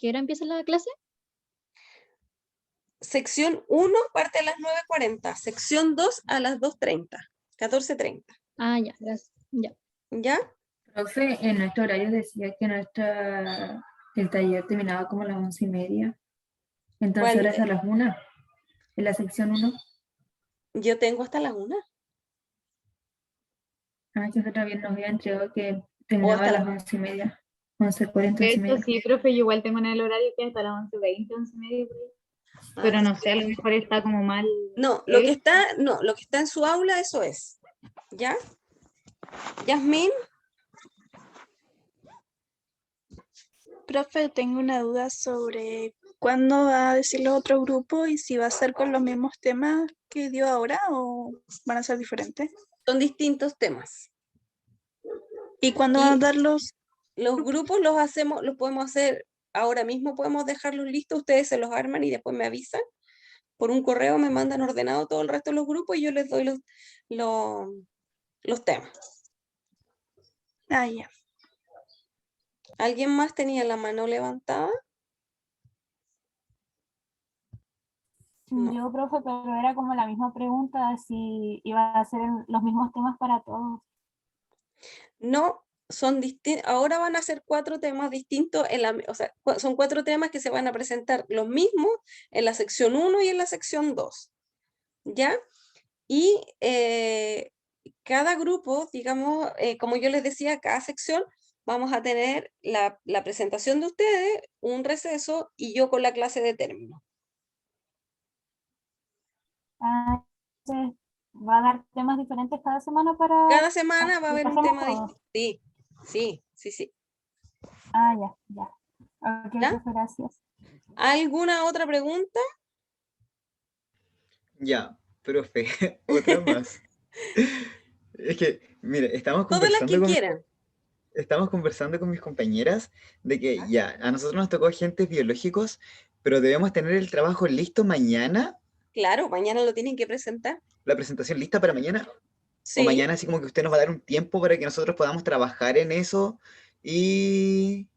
qué hora empieza la clase? Sección 1 parte a las 9:40, sección 2 a las 2:30, 14:30. Ah, ya, gracias. Ya. ¿Ya? Profe, en nuestro horario decía que el taller terminaba como a las 11:30. Entonces ¿Cuál? ahora es a las 1, en la sección 1. Yo tengo hasta las 1. Ah, que nosotros también nos había entregado que O terminaba a hasta las 11:30. 11:40, De hecho, 11:30. sí, profe, yo igual tengo en el horario que es hasta las 11:20, 11:30, por ahí. Pero no sé, a lo mejor está como mal. No, lo que está en su aula, eso es. ¿Ya? Yasmín, Profe, tengo una duda sobre cuándo va a decir los otros grupos y si va a ser con los mismos temas que dio ahora o van a ser diferentes. son distintos temas. ¿Y cuándo Y van a dar los? los grupos los podemos hacer ahora mismo, podemos dejarlos listos, ustedes se los arman y después me avisan. Por un correo me mandan ordenado todo el resto de los grupos y yo les doy los temas. Ah, ya. ¿Alguien más tenía la mano levantada? No. Yo, profe, pero era como la misma pregunta, si iba a ser los mismos temas para todos. No, son distintos. Ahora van a ser 4 temas distintos, o sea, son 4 temas que se van a presentar los mismos en la sección 1 y en la sección 2. ¿Ya? Y cada grupo, digamos, como yo les decía, cada sección vamos a tener la presentación de ustedes, un receso y yo con la clase de término. Ah, entonces, ¿va a dar temas diferentes cada semana para...? Cada semana va a haber un ¿Hacemos tema todos? distinto. Sí, sí, sí. Ah, ya. Ok, ¿Ya? profe, gracias. ¿Alguna otra pregunta? Ya, profe, otra más. Es que, mire, Todas las que quieran. estamos conversando con mis compañeras de que ya, a nosotros nos tocó agentes biológicos, pero debemos tener el trabajo listo mañana, Claro, mañana lo tienen que presentar. la presentación lista para mañana, o Sí. mañana así como que usted nos va a dar un tiempo para que nosotros podamos trabajar en eso y,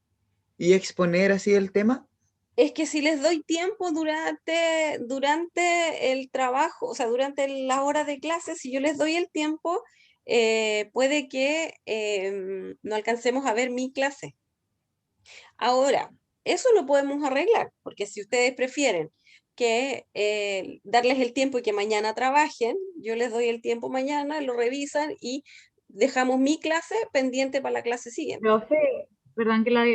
y exponer así el tema. Es que si les doy tiempo durante el trabajo, o sea, durante las horas de clase, si yo les doy el tiempo, puede que no alcancemos a ver mi clase. Ahora, eso lo podemos arreglar, porque si ustedes prefieren que darles el tiempo y que mañana trabajen, yo les doy el tiempo mañana, lo revisan y dejamos mi clase pendiente para la clase siguiente. Profe, perdón que la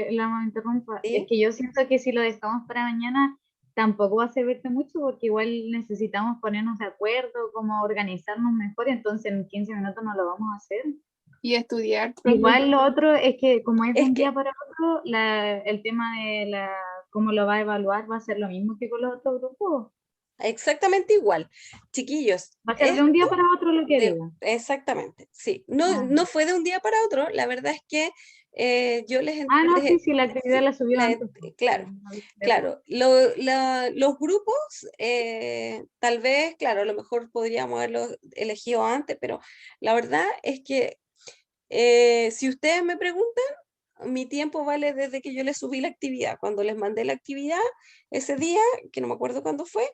interrumpa, ¿Sí? es que yo siento que si lo dejamos para mañana tampoco va a servirte mucho porque igual necesitamos ponernos de acuerdo, como organizarnos mejor, entonces en 15 minutos no lo vamos a hacer. Y estudiar. profe. Igual lo otro es que como es de Es un que- día para otro, el tema de cómo lo va a evaluar va a ser lo mismo que con los otros grupos. Exactamente igual. Chiquillos, Va a ser de un día esto para otro lo que diga. exactamente, sí. No, Ah, no fue de un día para otro, la verdad es que yo no, sí, la actividad sí, la subió antes. claro, claro. Los grupos, tal vez, claro, a lo mejor podríamos haberlos elegido antes, pero la verdad es que si ustedes me preguntan, mi tiempo vale desde que yo les subí la actividad. Cuando les mandé la actividad ese día, que no me acuerdo cuándo fue,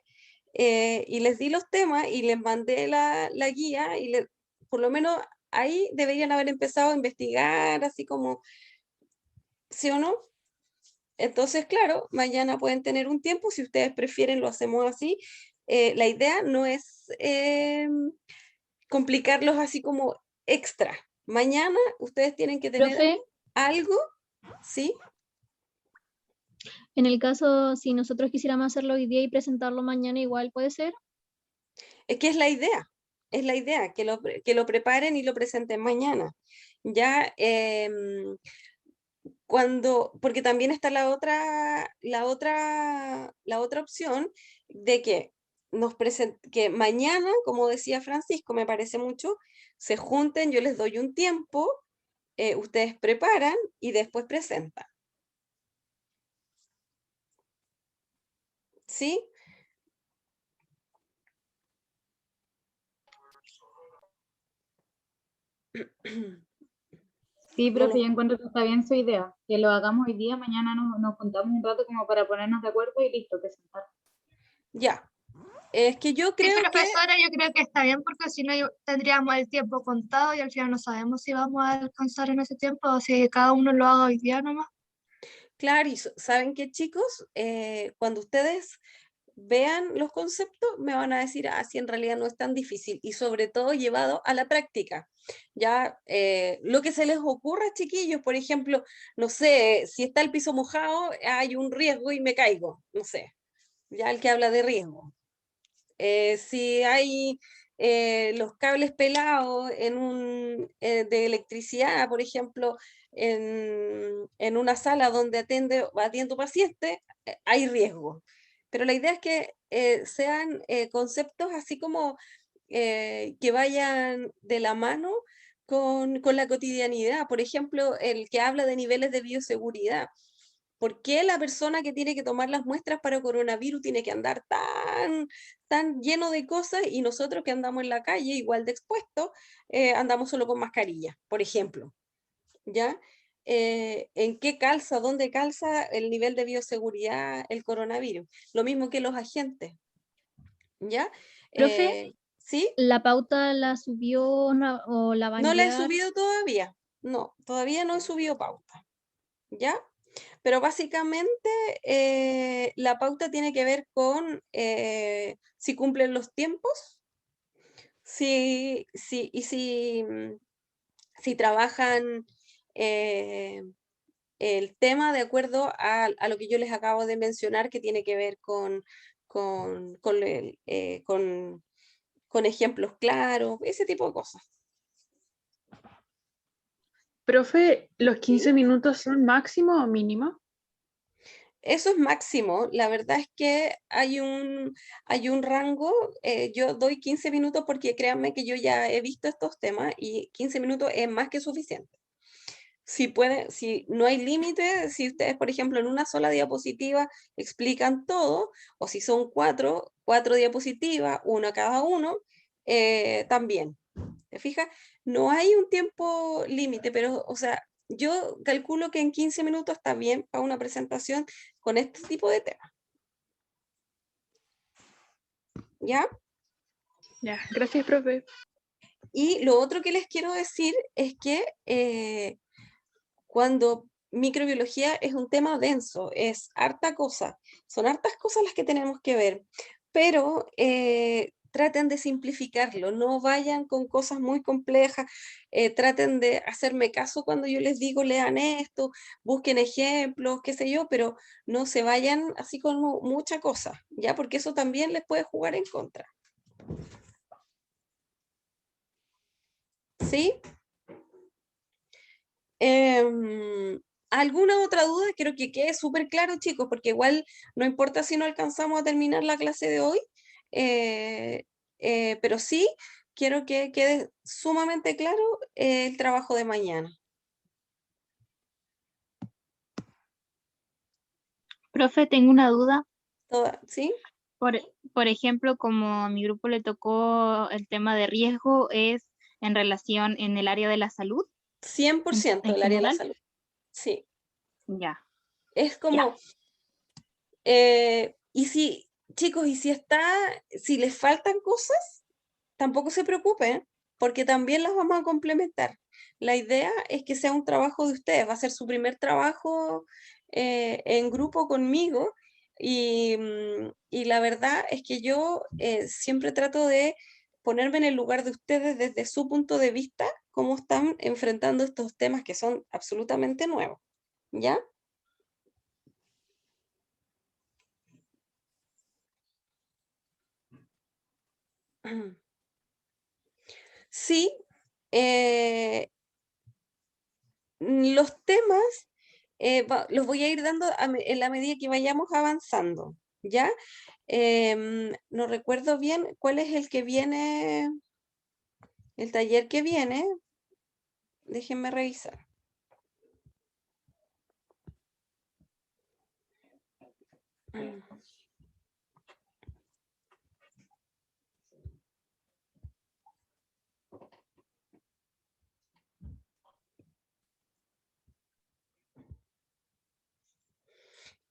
y les di los temas y les mandé la guía y por lo menos ahí deberían haber empezado a investigar, así como, ¿sí o no? Entonces, claro, mañana pueden tener un tiempo, si ustedes prefieren lo hacemos así. La idea no es complicarlos así como extra. Mañana ustedes tienen que tener Profe, algo, ¿sí? en el caso, si nosotros quisiéramos hacerlo hoy día y presentarlo mañana, igual puede ser. Es que es la idea, que lo preparen y lo presenten mañana. Ya, porque también está la otra opción de que que mañana, como decía Francisco, me parece mucho, se junten, yo les doy un tiempo, ustedes preparan y después presentan. ¿Sí? Sí, No profe, lo- yo encuentro que está bien su idea. Que lo hagamos hoy día, mañana nos juntamos un rato como para ponernos de acuerdo y listo, presentar. Ya. Es que yo Sí, creo que profesora, yo creo que está bien porque si no tendríamos el tiempo contado y al final no sabemos si vamos a alcanzar en ese tiempo o si cada uno lo haga hoy día nomás. claro, y saben que chicos, cuando ustedes vean los conceptos, me van a decir, ah, sí, en realidad no es tan difícil, y sobre todo llevado a la práctica. Ya, lo que se les ocurra, chiquillos, por ejemplo, no sé, si está el piso mojado, hay un riesgo y me caigo, no sé, ya el que habla de riesgo. Si hay los cables pelados de electricidad, por ejemplo, en una sala donde atiendo pacientes, hay riesgo. Pero la idea es que sean conceptos así como que vayan de la mano con la cotidianidad. Por ejemplo, el que habla de niveles de bioseguridad. ¿Por qué la persona que tiene que tomar las muestras para coronavirus tiene que andar tan lleno de cosas y nosotros que andamos en la calle igual de expuestos, andamos solo con mascarilla, por ejemplo? ¿Ya? ¿En qué calza, dónde calza el nivel de bioseguridad el coronavirus? Lo mismo que los agentes, ¿ya? Profe, ¿Sí? ¿la pauta la subió o la va a No la he enviar? subido todavía. No, todavía no he subido pauta. ¿Ya? Pero básicamente la pauta tiene que ver con si cumplen los tiempos, si trabajan eh, el tema de acuerdo a lo que yo les acabo de mencionar, que tiene que ver con ejemplos claros, ese tipo de cosas. Profe, ¿los ¿Sí? 15 minutos son máximo o mínimo? Eso es máximo. La verdad es que hay un rango. Yo doy 15 minutos porque créanme que yo ya he visto estos temas y 15 minutos es más que suficiente. Si no hay límite, si ustedes, por ejemplo, en una sola diapositiva explican todo, o si son cuatro diapositivas, una cada uno, también. ¿Te fijas? No hay un tiempo límite, pero, o sea, yo calculo que en 15 minutos está bien para una presentación con este tipo de temas. ¿Ya? Ya, gracias, profe. Y lo otro que les quiero decir es que cuando microbiología es un tema denso, es harta cosa, son hartas cosas las que tenemos que ver, pero traten de simplificarlo, no vayan con cosas muy complejas, traten de hacerme caso cuando yo les digo lean esto, busquen ejemplos, qué sé yo, pero no se vayan así con mucha cosa, ¿ya? Porque eso también les puede jugar en contra. ¿Sí? ¿Alguna otra duda? Creo que quede súper claro, chicos, porque igual no importa si no alcanzamos a terminar la clase de hoy, eh, pero sí quiero que quede sumamente claro el trabajo de mañana. Profe, tengo una duda. ¿Sí? Por ejemplo, como a mi grupo le tocó el tema de riesgo, es en relación en el área de la salud 100% en del área de la general. salud. Sí. Ya, Es ya. como, y si, chicos, si les faltan cosas, tampoco se preocupen, porque también las vamos a complementar. La idea es que sea un trabajo de ustedes, va a ser su primer trabajo en grupo conmigo y la verdad es que yo siempre trato de ponerme en el lugar de ustedes desde su punto de vista, cómo están enfrentando estos temas que son absolutamente nuevos, ¿ya? Sí, eh, los temas los voy a ir dando en la medida que vayamos avanzando, ¿ya? No recuerdo bien cuál es el que viene, el taller que viene, déjenme revisar. Mm.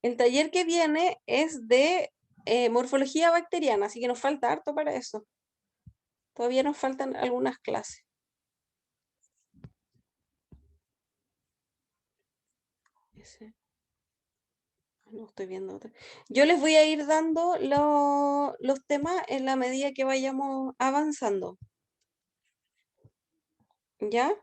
El taller que viene es de morfología bacteriana, así que nos falta harto para eso. Todavía nos faltan algunas clases. No estoy viendo otra. Yo les voy a ir dando los temas en la medida que vayamos avanzando. ¿Ya?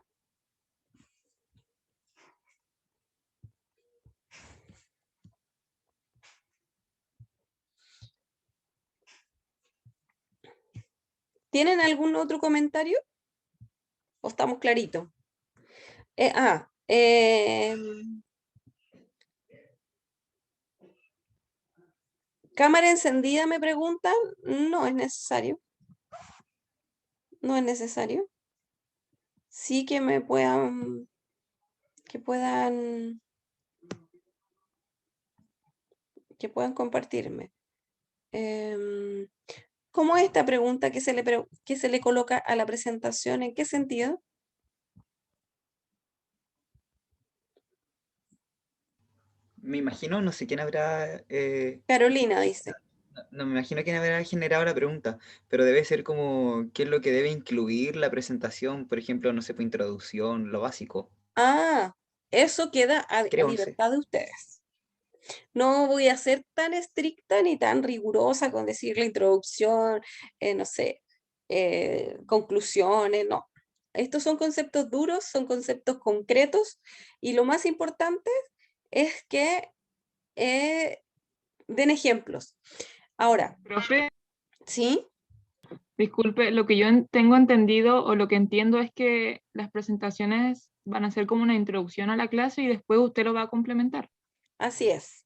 ¿Tienen algún otro comentario? ¿O estamos claritos? Cámara encendida, me preguntan. No es necesario. No es necesario. Sí que me puedan, que puedan compartirme. ¿Cómo es esta pregunta que se le coloca a la presentación? ¿En qué sentido? Me imagino, no sé quién habrá... Carolina dice. no me imagino quién habrá generado la pregunta, pero debe ser como qué es lo que debe incluir la presentación, por ejemplo, no sé, pues introducción, lo básico. Ah, eso queda a Creo, no sé. libertad de ustedes. No voy a ser tan estricta ni tan rigurosa con decir la introducción, no sé, conclusiones, no. Estos son conceptos duros, son conceptos concretos y lo más importante es que den ejemplos. Ahora, Profe, ¿sí? disculpe, lo que yo tengo entendido o lo que entiendo es que las presentaciones van a ser como una introducción a la clase y después usted lo va a complementar. Así es.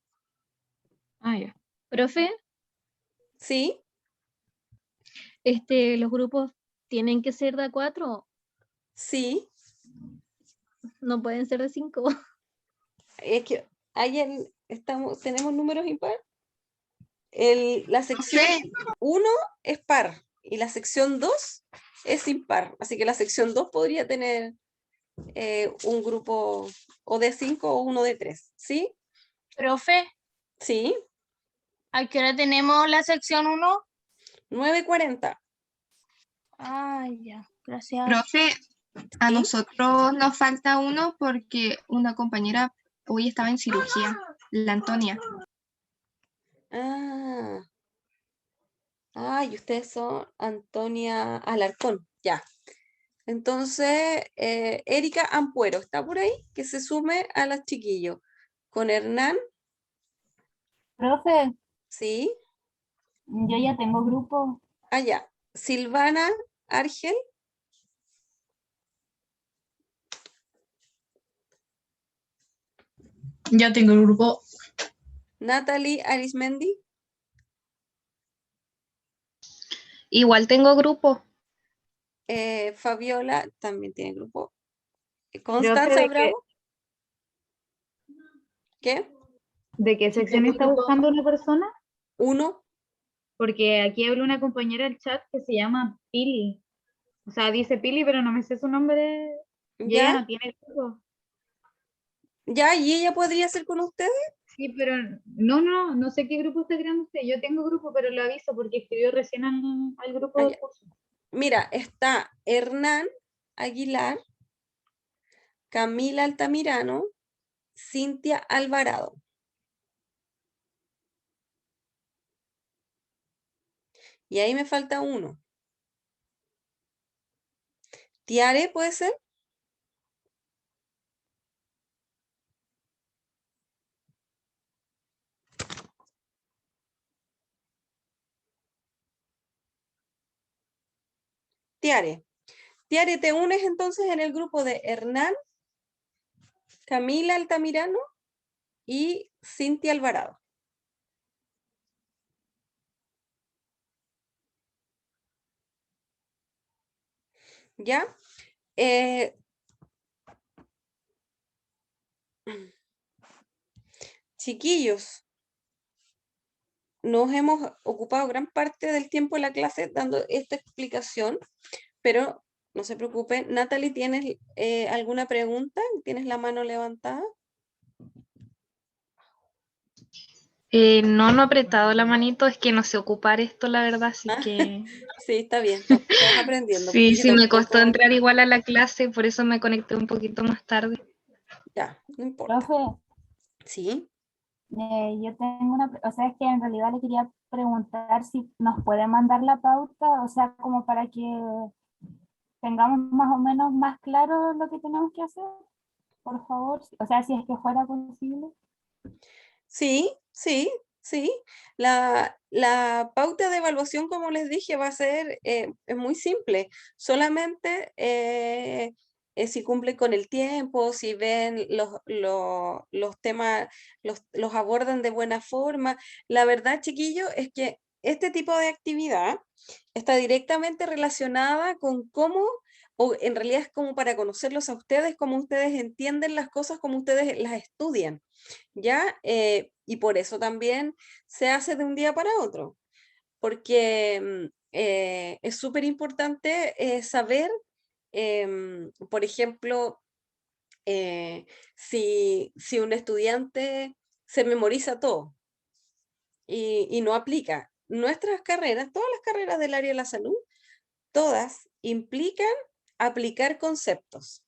Ah, ya. Profe, ¿Sí? los grupos tienen que ser de a 4, Sí. no pueden ser de 5. Es que tenemos números impar. La sección 1 es par y la sección 2 es impar. Así que la sección 2 podría tener un grupo o de 5 o uno de 3. ¿Sí? Profe, Sí. ¿a qué hora tenemos la sección 1? 9:40. Ah, ya, gracias. Profe, a ¿Sí? nosotros nos falta uno porque una compañera hoy estaba en cirugía, la Antonia. Y ustedes son Antonia Alarcón. Ya. Entonces, Erika Ampuero, ¿está por ahí? Que se sume a las chiquillos. Con Hernán. Profe, Sí. yo ya tengo grupo. Allá. Silvana Argel. Ya tengo el grupo. Natalie Arismendi. Igual tengo grupo. Fabiola también tiene grupo. Profe, Constanza Bravo. ¿Qué? ¿De qué sección está buscando una persona? 1. Porque aquí habla una compañera del chat que se llama Pili. O sea, dice Pili, pero no me sé su nombre. Y ella ¿Ya? no tiene grupo. ¿Ya? ¿Y ella podría ser con ustedes? Sí, pero no sé qué grupo está creando usted. Yo tengo grupo, pero lo aviso porque escribió recién al grupo de curso. Mira, está Hernán Aguilar, Camila Altamirano, Cintia Alvarado. Y ahí me falta uno. ¿Tiare puede ser? Tiare. Tiare, te unes entonces en el grupo de Hernán, Camila Altamirano y Cintia Alvarado. ¿Ya? Chiquillos, nos hemos ocupado gran parte del tiempo en la clase dando esta explicación, pero no se preocupen. Natalie, ¿tienes alguna pregunta? ¿Tienes la mano levantada? No he apretado la manito, es que no sé ocupar esto, la verdad, así que Sí, está bien, estás aprendiendo. porque sí, yo sí me costó tampoco- entrar igual a la clase, por eso me conecté un poquito más tarde. Ya, no importa. Profe, Sí, yo tengo o sea, es que en realidad le quería preguntar si nos puede mandar la pauta, o sea, como para que tengamos más o menos más claro lo que tenemos que hacer, por favor. O sea, si es que fuera posible. sí, sí, sí. La pauta de evaluación, como les dije, va a ser es muy simple. Solamente si cumplen con el tiempo, si ven los temas, los abordan de buena forma. La verdad, chiquillos, es que este tipo de actividad está directamente relacionada con cómo, o en realidad es como para conocerlos a ustedes, cómo ustedes entienden las cosas, cómo ustedes las estudian. ¿Ya? Y por eso también se hace de un día para otro, porque es súper importante saber, por ejemplo, si un estudiante se memoriza todo y no aplica. Nuestras carreras, todas las carreras del área de la salud, todas implican aplicar conceptos.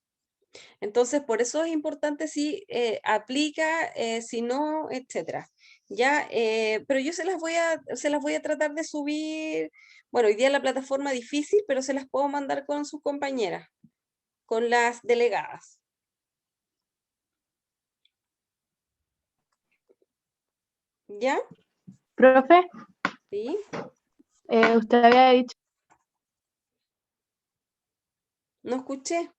Entonces, por eso es importante si aplica, si no, etcétera. Ya, pero yo se las voy a tratar de subir. Bueno, hoy día la plataforma difícil, pero se las puedo mandar con sus compañeras, con las delegadas. ¿Ya? Profe, Sí. usted había dicho, No escuché.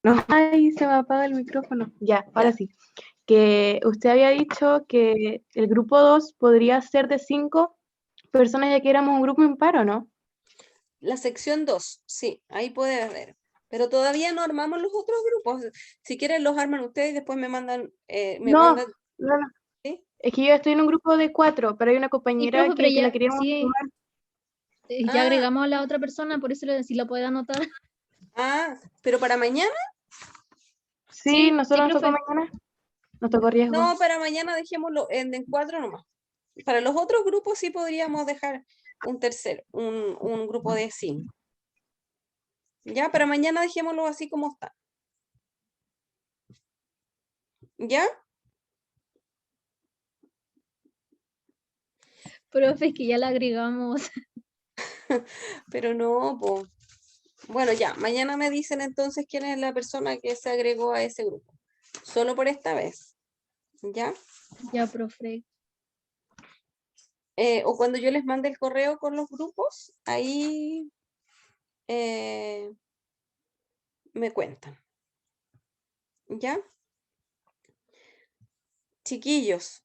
no, ay, se me apaga el micrófono. Ya, ahora Ya. sí. Que usted había dicho que el grupo 2 podría ser de 5 personas ya que éramos un grupo impar, ¿o no? La sección 2, sí, ahí puede haber. Pero todavía no armamos los otros grupos. Si quieren los arman ustedes y después me mandan, No, no, no. ¿sí? Es que yo estoy en un grupo de 4, pero hay una Sí, compañera profe, pero que la ya, queríamos sí, sumar. ya Ah, agregamos a la otra persona, por eso si la puede anotar. pero para mañana. Sí, Sí, nosotros nos tocó profe. mañana. Nos tocó riesgo. No, para mañana dejémoslo en 4 nomás. Para los otros grupos sí podríamos dejar un tercero, un grupo de 5. Ya, para mañana dejémoslo así como está. ¿Ya? Profe, es que ya la agregamos. Pero no, pues. Bueno, ya, mañana me dicen entonces quién es la persona que se agregó a ese grupo. Solo por esta vez. ¿Ya? Ya, profe. O cuando yo les mande el correo con los grupos, ahí me cuentan. ¿Ya? Chiquillos,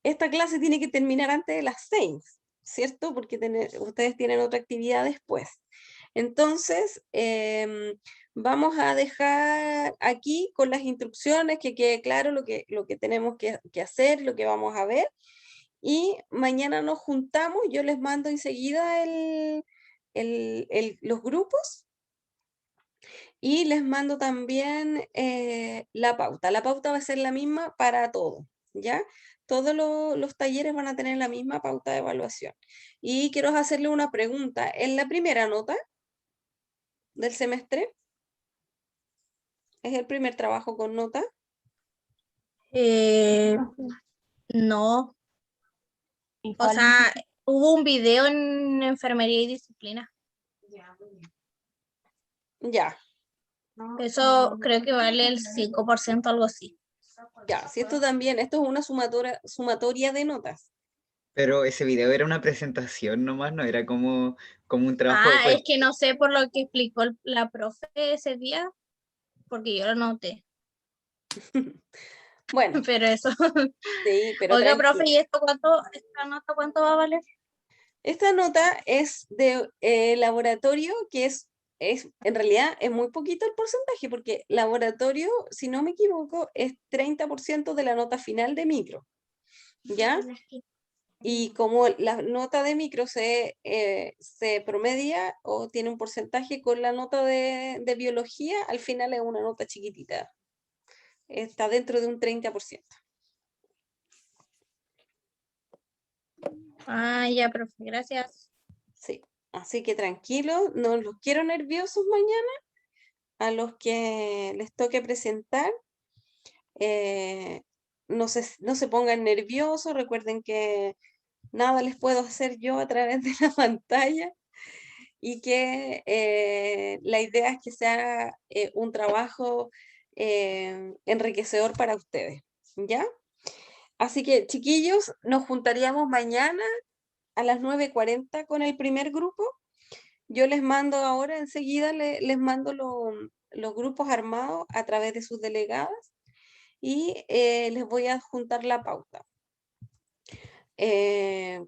esta clase tiene que terminar antes de las 6, ¿cierto? Porque ustedes tienen otra actividad después. Entonces, vamos a dejar aquí con las instrucciones, que quede claro lo que tenemos que hacer, lo que vamos a ver. Y mañana nos juntamos, yo les mando enseguida los grupos. Y les mando también la pauta. La pauta va a ser la misma para todos, ¿ya? Todos los talleres van a tener la misma pauta de evaluación. Y quiero hacerle una pregunta. En la primera nota del semestre, ¿es el primer trabajo con nota? No, ¿Y o cuál sea, hubo un video en enfermería y disciplina. Ya, Eso creo que vale el 5%, algo así. ya. Si esto también, esto es una sumatoria de notas. Pero ese video era una presentación nomás, no era como un trabajo Ah, pues, es que no sé por lo que explicó la profe ese día, porque yo lo noté. Bueno, Pero eso. sí, pero Oiga, profe, tranquilo. ¿y esta nota cuánto va a valer? Esta nota es de laboratorio, que es, en realidad es muy poquito el porcentaje, porque laboratorio, si no me equivoco, es 30% de la nota final de micro, ¿ya? Y como la nota de micro se promedia o tiene un porcentaje con la nota de biología, al final es una nota chiquitita. Está dentro de un 30%. Ah, ya, profe, gracias. Sí, así que tranquilos, no los quiero nerviosos mañana. A los que les toque presentar, no se pongan nerviosos, recuerden que nada les puedo hacer yo a través de la pantalla y que la idea es que sea un trabajo enriquecedor para ustedes, ¿ya? Así que, chiquillos, nos juntaríamos mañana a las 9:40 con el primer grupo. Yo les mando ahora, enseguida les mando los grupos armados a través de sus delegadas y les voy a juntar la pauta.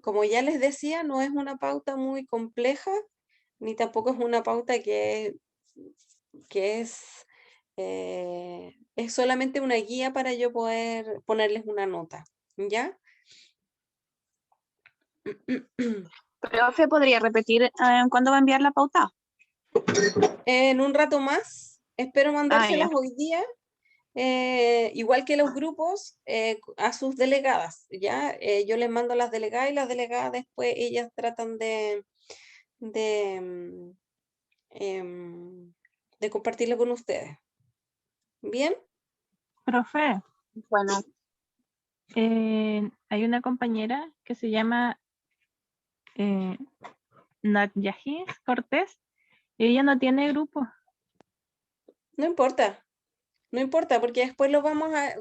Como ya les decía, no es una pauta muy compleja, ni tampoco es una pauta que es solamente una guía para yo poder ponerles una nota, ¿ya? Profe, ¿podría repetir cuándo va a enviar la pauta? En un rato más, espero mandárselas ya. hoy día, igual que los grupos, a sus delegadas, ¿ya? Yo les mando a las delegadas y las delegadas después ellas tratan de compartirlo con ustedes. ¿Bien? Profe, Bueno, hay una compañera que se llama Natyahis Cortés y ella no tiene grupo. No importa, no importa, porque después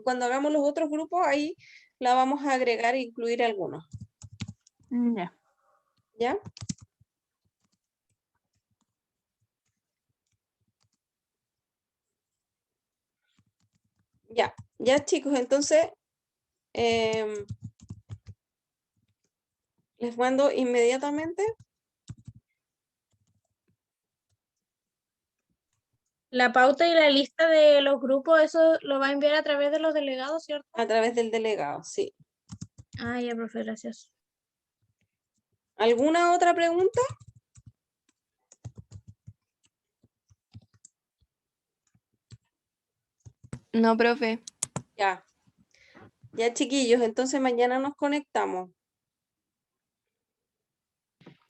cuando hagamos los otros grupos, ahí la vamos a agregar e incluir algunos. Ya. ¿Ya? Ya chicos, entonces les mando inmediatamente. La pauta y la lista de los grupos, eso lo va a enviar a través de los delegados, ¿cierto? A través del delegado, sí. Ah, ya, profe, gracias. ¿Alguna otra pregunta? No, profe. Ya. Ya, chiquillos, entonces mañana nos conectamos.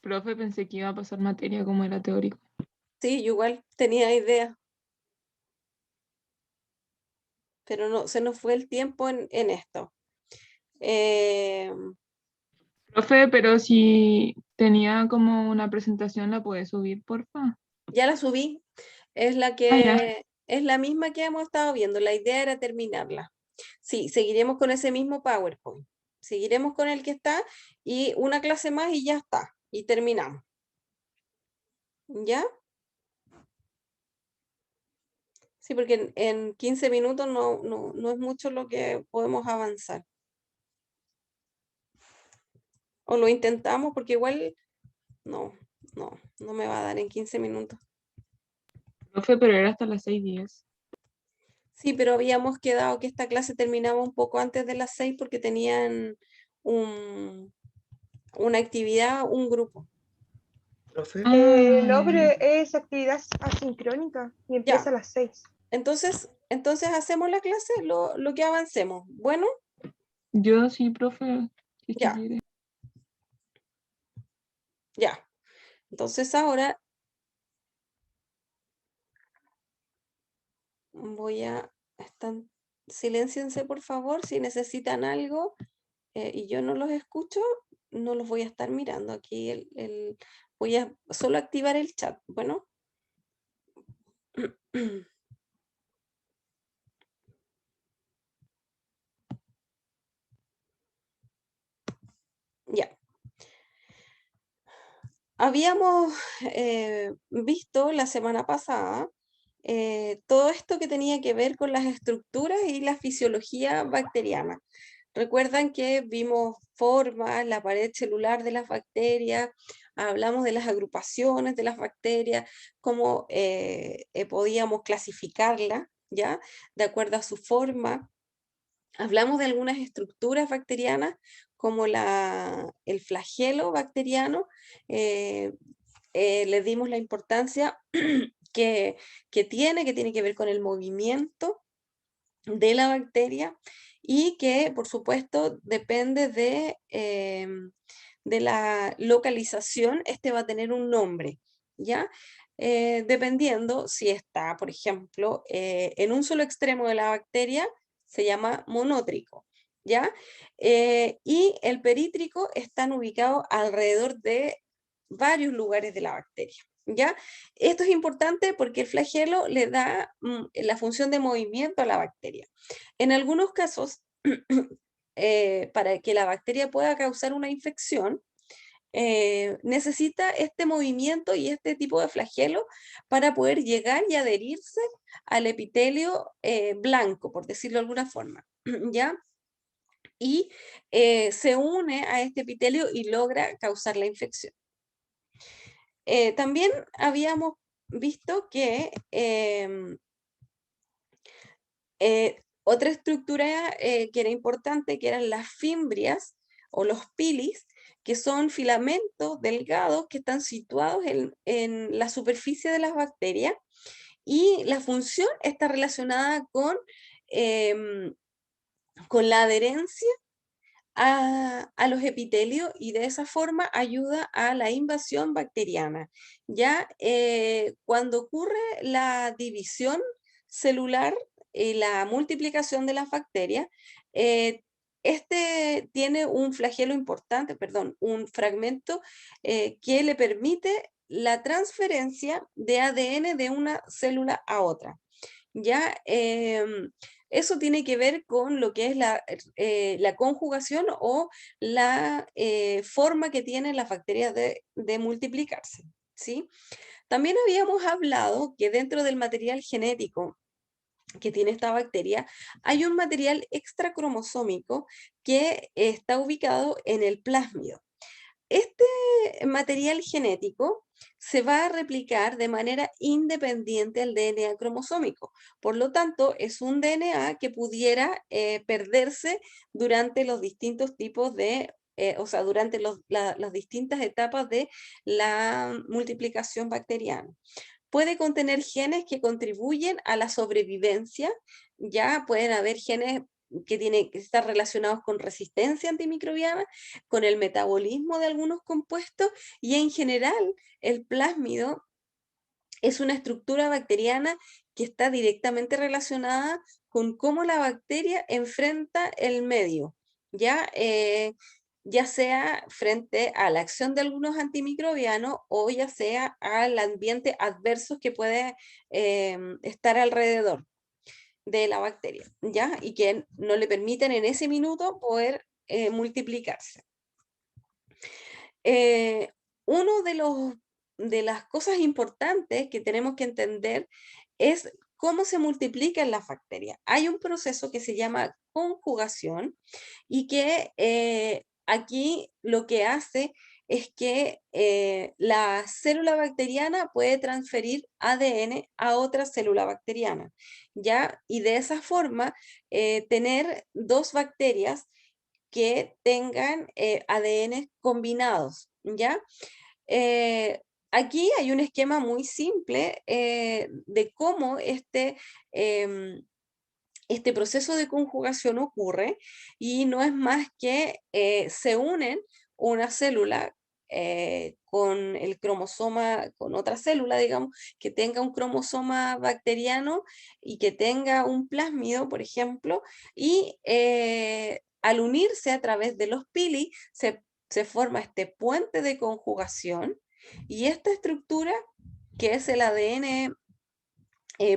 Profe, pensé que iba a pasar materia como era teórico. Sí, yo igual tenía idea. Pero no, se nos fue el tiempo en esto. Profe, pero si tenía como una presentación, ¿la puede subir, porfa? Ya la subí. Es la es la misma que hemos estado viendo. La idea era terminarla. Sí, seguiremos con ese mismo PowerPoint. Seguiremos con el que está y una clase más y ya está. Y terminamos. ¿Ya? Sí, porque en 15 minutos no es mucho lo que podemos avanzar. O lo intentamos porque igual no me va a dar en 15 minutos. Profe, pero era hasta las 6:10. Sí, pero habíamos quedado que esta clase terminaba un poco antes de las 6 porque tenían una actividad, un grupo. ¿Profe? No, pero es actividad asincrónica y empieza Ya. a las 6. Entonces hacemos la clase, lo que avancemos. Bueno. Yo sí, profe. Si Ya. quiere. Ya. Entonces ahora voy a... Silénciense, por favor, si necesitan algo y yo no los escucho, no los voy a estar mirando. Aquí voy a solo activar el chat. Bueno. Ya. Habíamos visto la semana pasada todo esto que tenía que ver con las estructuras y la fisiología bacteriana. Recuerdan que vimos formas, la pared celular de las bacterias, hablamos de las agrupaciones de las bacterias, cómo podíamos clasificarlas, ¿ya? De acuerdo a su forma, hablamos de algunas estructuras bacterianas como el flagelo bacteriano. Le dimos la importancia que tiene que ver con el movimiento de la bacteria y que, por supuesto, depende de la localización. Este va a tener un nombre, ¿ya? Dependiendo si está, por ejemplo, en un solo extremo de la bacteria, se llama monótrico, ¿ya? Y el perítrico están ubicados alrededor de varios lugares de la bacteria, ¿ya? Esto es importante porque el flagelo le da la función de movimiento a la bacteria. En algunos casos, para que la bacteria pueda causar una infección, necesita este movimiento y este tipo de flagelo para poder llegar y adherirse al epitelio blanco, por decirlo de alguna forma, ¿ya? Y se une a este epitelio y logra causar la infección. También habíamos visto que otra estructura que era importante, que eran las fimbrias o los pilis, que son filamentos delgados que están situados en la superficie de las bacterias, y la función está relacionada con la adherencia a los epitelios, y de esa forma ayuda a la invasión bacteriana. Ya cuando ocurre la división celular y la multiplicación de las bacterias, este tiene un flagelo importante, perdón, un fragmento que le permite la transferencia de ADN de una célula a otra. Ya eso tiene que ver con lo que es la conjugación o la forma que tienen las bacterias de multiplicarse, ¿sí? También habíamos hablado que dentro del material genético que tiene esta bacteria, hay un material extracromosómico que está ubicado en el plásmido. Este material genético se va a replicar de manera independiente al DNA cromosómico. Por lo tanto, es un DNA que pudiera perderse durante los distintos tipos de, o sea, durante las distintas etapas de la multiplicación bacteriana. Puede contener genes que contribuyen a la sobrevivencia. Ya pueden haber genes que tienen que estar relacionados con resistencia antimicrobiana, con el metabolismo de algunos compuestos, y en general el plásmido es una estructura bacteriana que está directamente relacionada con cómo la bacteria enfrenta el medio, ya sea frente a la acción de algunos antimicrobianos o ya sea al ambiente adverso que puede estar alrededor de la bacteria, ¿ya? Y que no le permiten en ese minuto poder multiplicarse. Uno de las cosas importantes que tenemos que entender es cómo se multiplican las bacterias. Hay un proceso que se llama conjugación y que aquí lo que hace es que la célula bacteriana puede transferir ADN a otra célula bacteriana, ¿ya? Y de esa forma tener dos bacterias que tengan ADN combinados, ¿ya? Aquí hay un esquema muy simple de cómo este proceso de conjugación ocurre, y no es más que se unen una célula con el cromosoma, con otra célula, digamos, que tenga un cromosoma bacteriano y que tenga un plásmido, por ejemplo, y al unirse a través de los pili, se forma este puente de conjugación, y esta estructura, que es el ADN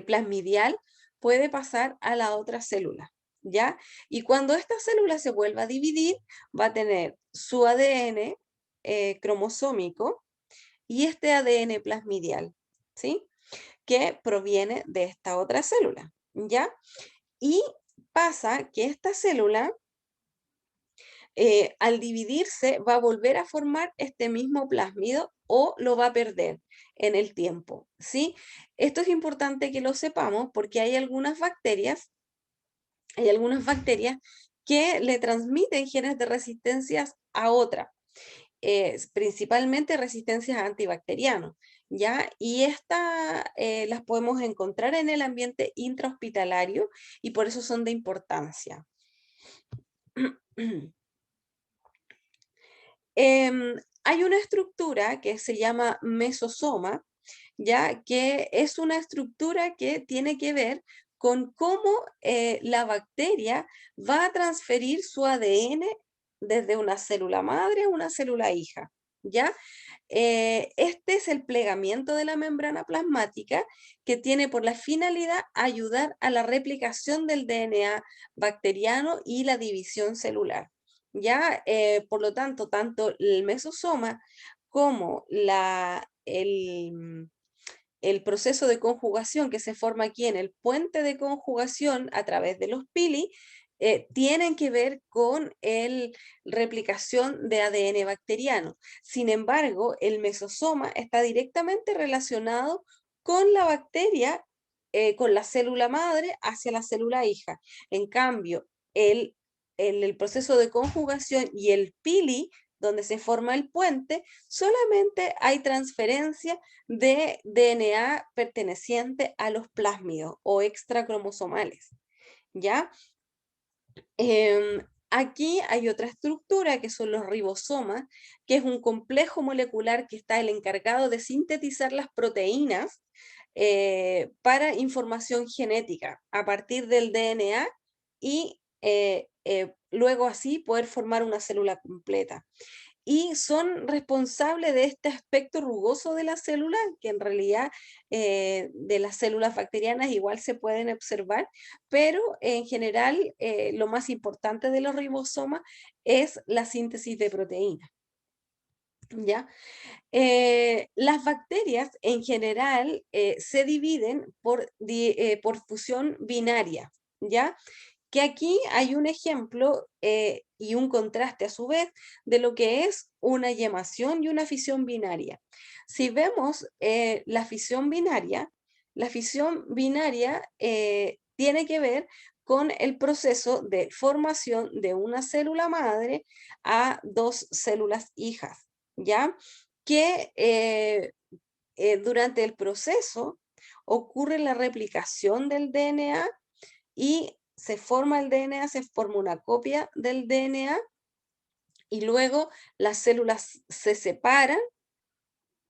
plasmidial, puede pasar a la otra célula, ¿ya? Y cuando esta célula se vuelva a dividir, va a tener su ADN cromosómico y este ADN plasmidial, ¿sí? Que proviene de esta otra célula, ¿ya? Y pasa que esta célula, al dividirse, va a volver a formar este mismo plásmido o lo va a perder en el tiempo, ¿sí? Esto es importante que lo sepamos porque hay algunas bacterias hay algunas bacterias que le transmiten genes de resistencias a otras, principalmente resistencias a antibacterianos, ¿ya? Y estas las podemos encontrar en el ambiente intrahospitalario y por eso son de importancia. Hay una estructura que se llama mesosoma, ya que es una estructura que tiene que ver con cómo la bacteria va a transferir su ADN desde una célula madre a una célula hija, ¿ya? Este es el plegamiento de la membrana plasmática que tiene por la finalidad ayudar a la replicación del DNA bacteriano y la división celular, ¿ya? Por lo tanto, tanto el mesosoma como el proceso de conjugación que se forma aquí en el puente de conjugación a través de los pili, tienen que ver con la replicación de ADN bacteriano. Sin embargo, el mesosoma está directamente relacionado con la bacteria, con la célula madre hacia la célula hija. En cambio, el proceso de conjugación y el pili, donde se forma el puente, solamente hay transferencia de DNA perteneciente a los plásmidos o extracromosomales, ¿ya? Aquí hay otra estructura que son los ribosomas, que es un complejo molecular que está el encargado de sintetizar las proteínas para información genética a partir del DNA y luego así poder formar una célula completa. Y son responsables de este aspecto rugoso de la célula, que en realidad de las células bacterianas igual se pueden observar, pero en general lo más importante de los ribosomas es la síntesis de proteínas, ¿ya? Las bacterias en general se dividen por fusión binaria, ¿ya? Que aquí hay un ejemplo y un contraste a su vez de lo que es una yemación y una fisión binaria. Si vemos la fisión binaria tiene que ver con el proceso de formación de una célula madre a dos células hijas, ¿ya? Que durante el proceso ocurre la replicación del DNA y se forma el DNA, se forma una copia del DNA y luego las células se separan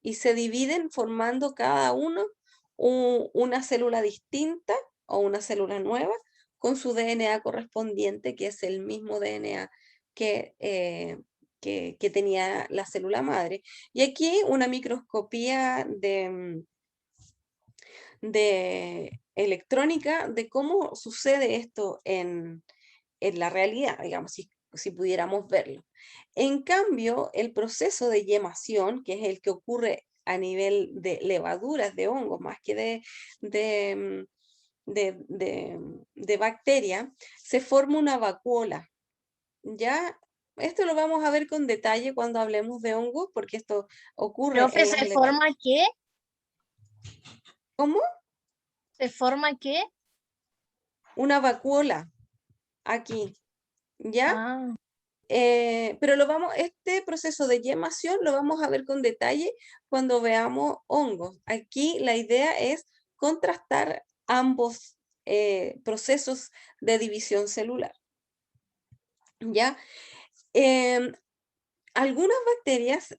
y se dividen formando cada uno una célula distinta o una célula nueva con su DNA correspondiente, que es el mismo DNA que tenía la célula madre. Y aquí una microscopía de electrónica de cómo sucede esto en la realidad, digamos, si pudiéramos verlo. En cambio, el proceso de yemación, que es el que ocurre a nivel de levaduras de hongos, más que de bacteria, se forma una vacuola. Ya, esto lo vamos a ver con detalle cuando hablemos de hongos, porque esto ocurre Profe, en las ¿se forma qué? ¿Cómo? ¿Se forma qué? Una vacuola, aquí, ¿ya? Ah. Pero este proceso de yemación lo vamos a ver con detalle cuando veamos hongos. Aquí la idea es contrastar ambos procesos de división celular, ¿ya? Algunas bacterias,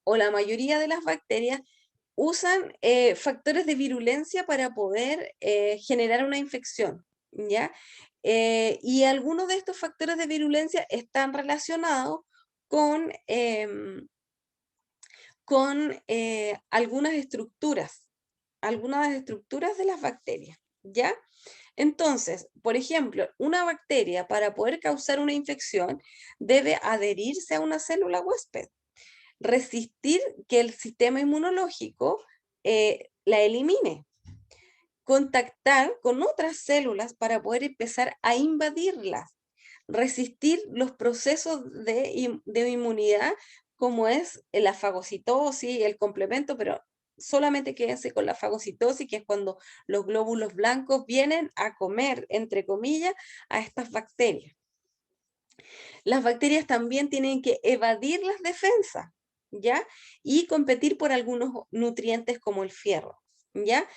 o la mayoría de las bacterias, usan factores de virulencia para poder generar una infección, ¿ya? Y algunos de estos factores de virulencia están relacionados con algunas estructuras de las bacterias, ¿ya? Entonces, por ejemplo, una bacteria para poder causar una infección debe adherirse a una célula huésped, resistir que el sistema inmunológico la elimine, contactar con otras células para poder empezar a invadirlas, resistir los procesos de inmunidad como es la fagocitosis, el complemento, pero solamente quédense con la fagocitosis, que es cuando los glóbulos blancos vienen a comer, entre comillas, a estas bacterias. Las bacterias también tienen que evadir las defensas, ¿ya? Y competir por algunos nutrientes como el fierro, ¿ya?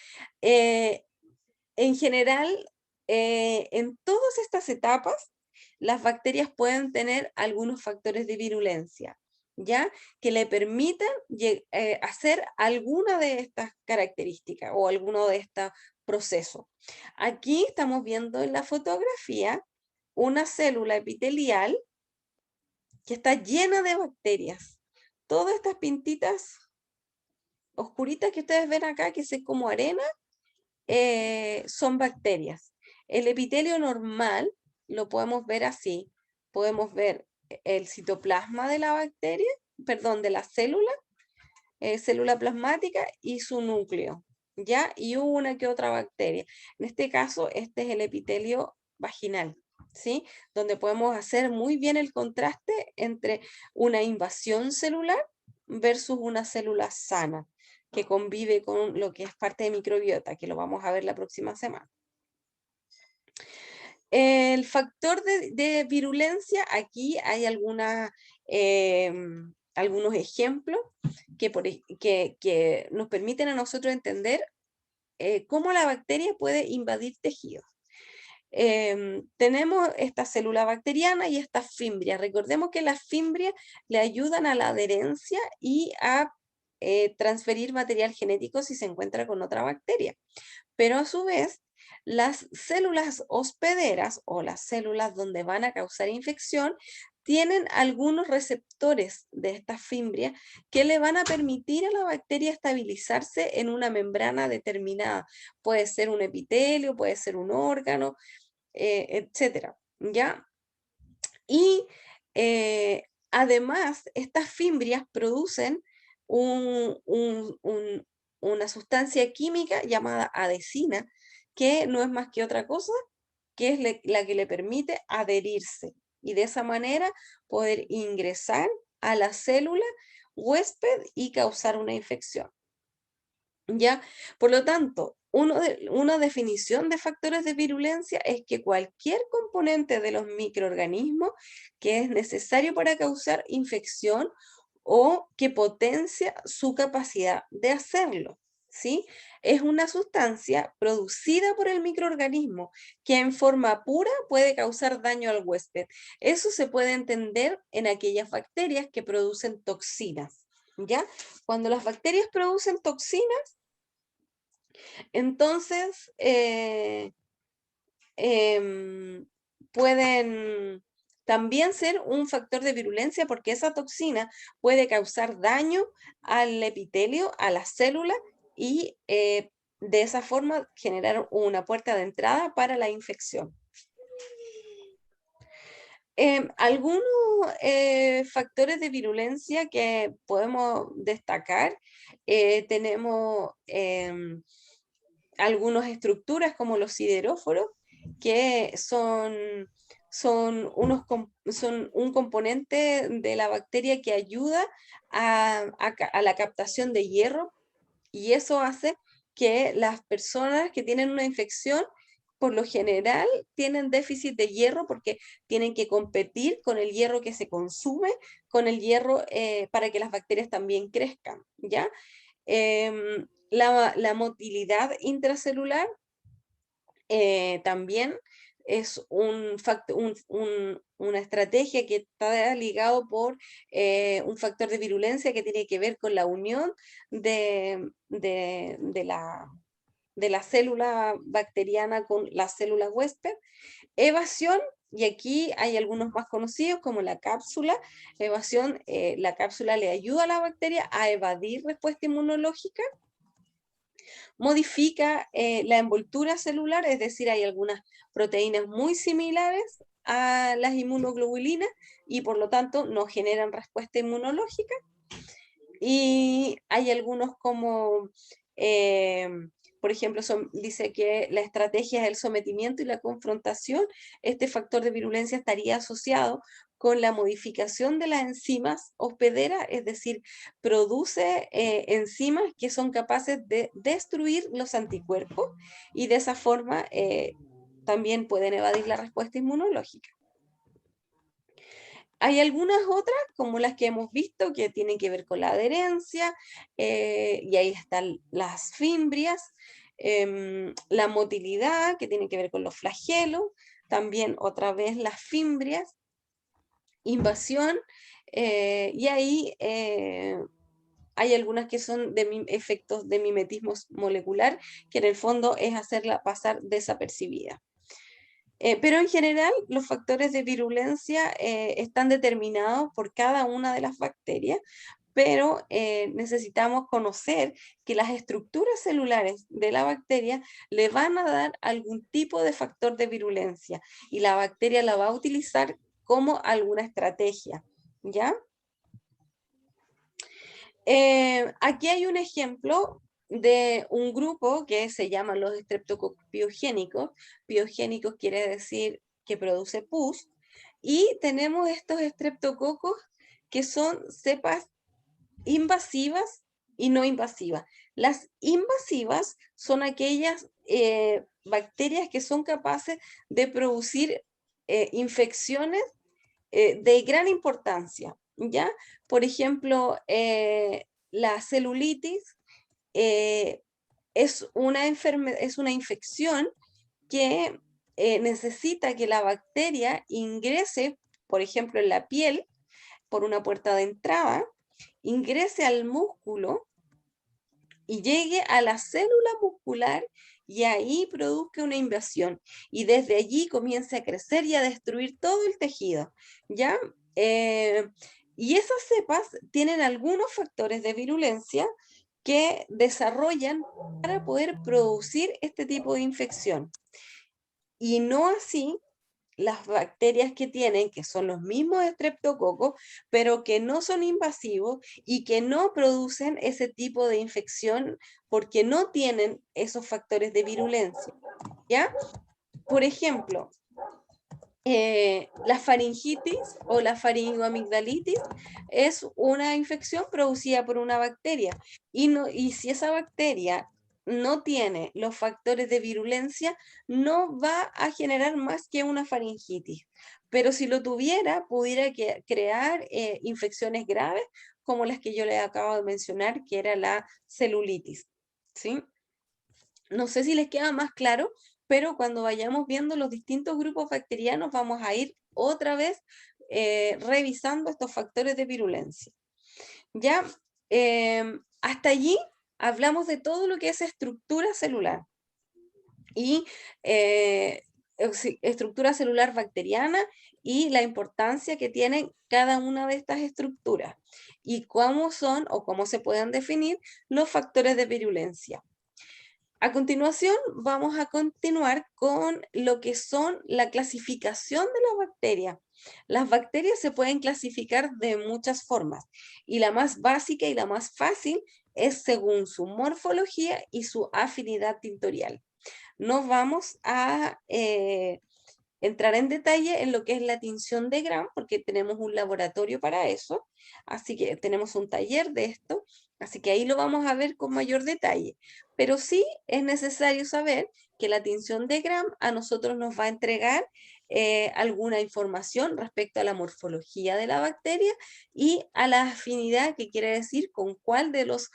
En general, en todas estas etapas, las bacterias pueden tener algunos factores de virulencia, ¿ya? Que le permitan hacer alguna de estas características o alguno de estos procesos. Aquí estamos viendo en la fotografía una célula epitelial que está llena de bacterias. Todas estas pintitas oscuritas que ustedes ven acá, que es como arena, son bacterias. El epitelio normal lo podemos ver así. Podemos ver el citoplasma de la bacteria, perdón, de la célula, célula plasmática y su núcleo, ¿ya? Y una que otra bacteria. En este caso, este es el epitelio vaginal, ¿sí? Donde podemos hacer muy bien el contraste entre una invasión celular versus una célula sana, que convive con lo que es parte de microbiota, que lo vamos a ver la próxima semana. El factor de virulencia, aquí hay algunos ejemplos que nos permiten a nosotros entender cómo la bacteria puede invadir tejidos. Tenemos esta célula bacteriana y estas fimbrias. Recordemos que las fimbrias le ayudan a la adherencia y a transferir material genético si se encuentra con otra bacteria. Pero a su vez, las células hospederas o las células donde van a causar infección tienen algunos receptores de estas fimbrias que le van a permitir a la bacteria estabilizarse en una membrana determinada. Puede ser un epitelio, puede ser un órgano, etcétera, ¿ya? Y además, estas fimbrias producen una sustancia química llamada adhesina, que no es más que otra cosa, que es la que le permite adherirse y de esa manera poder ingresar a la célula huésped y causar una infección. ¿Ya? Por lo tanto, una definición de factores de virulencia es que cualquier componente de los microorganismos que es necesario para causar infección o que potencia su capacidad de hacerlo, ¿sí? Es una sustancia producida por el microorganismo que en forma pura puede causar daño al huésped. Eso se puede entender en aquellas bacterias que producen toxinas, ¿ya? Cuando las bacterias producen toxinas, entonces pueden también ser un factor de virulencia porque esa toxina puede causar daño al epitelio, a la célula y de esa forma generar una puerta de entrada para la infección. Algunos factores de virulencia que podemos destacar, tenemos algunas estructuras como los sideróforos, que son un componente de la bacteria que ayuda a la captación de hierro, y eso hace que las personas que tienen una infección por lo general tienen déficit de hierro porque tienen que competir con el hierro que se consume, con el hierro para que las bacterias también crezcan, ¿ya? La motilidad intracelular también es una estrategia que está ligado por un factor de virulencia que tiene que ver con la unión de la célula bacteriana con la célula huésped. Evasión, y aquí hay algunos más conocidos como la cápsula. Evasión, la cápsula le ayuda a la bacteria a evadir respuesta inmunológica. Modifica la envoltura celular, es decir, hay algunas proteínas muy similares a las inmunoglobulinas y por lo tanto no generan respuesta inmunológica. Y hay algunos como, por ejemplo, dice que la estrategia es el sometimiento y la confrontación. Este factor de virulencia estaría asociado con la modificación de las enzimas hospederas, es decir, produce enzimas que son capaces de destruir los anticuerpos y de esa forma también pueden evadir la respuesta inmunológica. Hay algunas otras, como las que hemos visto, que tienen que ver con la adherencia, y ahí están las fimbrias, la motilidad, que tiene que ver con los flagelos, también otra vez las fimbrias, invasión, y ahí hay algunas que son de efectos de mimetismo molecular, que en el fondo es hacerla pasar desapercibida. Pero en general los factores de virulencia están determinados por cada una de las bacterias, pero necesitamos conocer que las estructuras celulares de la bacteria le van a dar algún tipo de factor de virulencia y la bacteria la va a utilizar como alguna estrategia, ¿ya? Aquí hay un ejemplo de un grupo que se llama los estreptococos piogénicos. Piogénicos quiere decir que produce pus. Y tenemos estos estreptococos que son cepas invasivas y no invasivas. Las invasivas son aquellas bacterias que son capaces de producir infecciones de gran importancia, ¿ya? Por ejemplo, la celulitis es una infección que necesita que la bacteria ingrese, por ejemplo, en la piel, por una puerta de entrada, ingrese al músculo y llegue a la célula muscular y ahí produzca una invasión. Y desde allí comience a crecer y a destruir todo el tejido, ¿ya? Y esas cepas tienen algunos factores de virulencia que desarrollan para poder producir este tipo de infección. Y no así las bacterias que tienen, que son los mismos estreptococos, pero que no son invasivos y que no producen ese tipo de infección porque no tienen esos factores de virulencia, ¿ya? Por ejemplo, la faringitis o la faringoamigdalitis es una infección producida por una bacteria y si esa bacteria no tiene los factores de virulencia, no va a generar más que una faringitis. Pero si lo tuviera, pudiera crear infecciones graves como las que yo les acabo de mencionar, que era la celulitis, ¿sí? No sé si les queda más claro, pero cuando vayamos viendo los distintos grupos bacterianos vamos a ir otra vez revisando estos factores de virulencia. Ya, hasta allí hablamos de todo lo que es estructura celular y estructura celular bacteriana y la importancia que tienen cada una de estas estructuras y cómo son o cómo se pueden definir los factores de virulencia. A continuación, vamos a continuar con lo que son la clasificación de las bacterias. Las bacterias se pueden clasificar de muchas formas y la más básica y la más fácil es según su morfología y su afinidad tintorial. No vamos a entrar en detalle en lo que es la tinción de Gram porque tenemos un laboratorio para eso, así que tenemos un taller de esto, así que ahí lo vamos a ver con mayor detalle. Pero sí es necesario saber que la tinción de Gram a nosotros nos va a entregar alguna información respecto a la morfología de la bacteria y a la afinidad, que quiere decir con cuál de las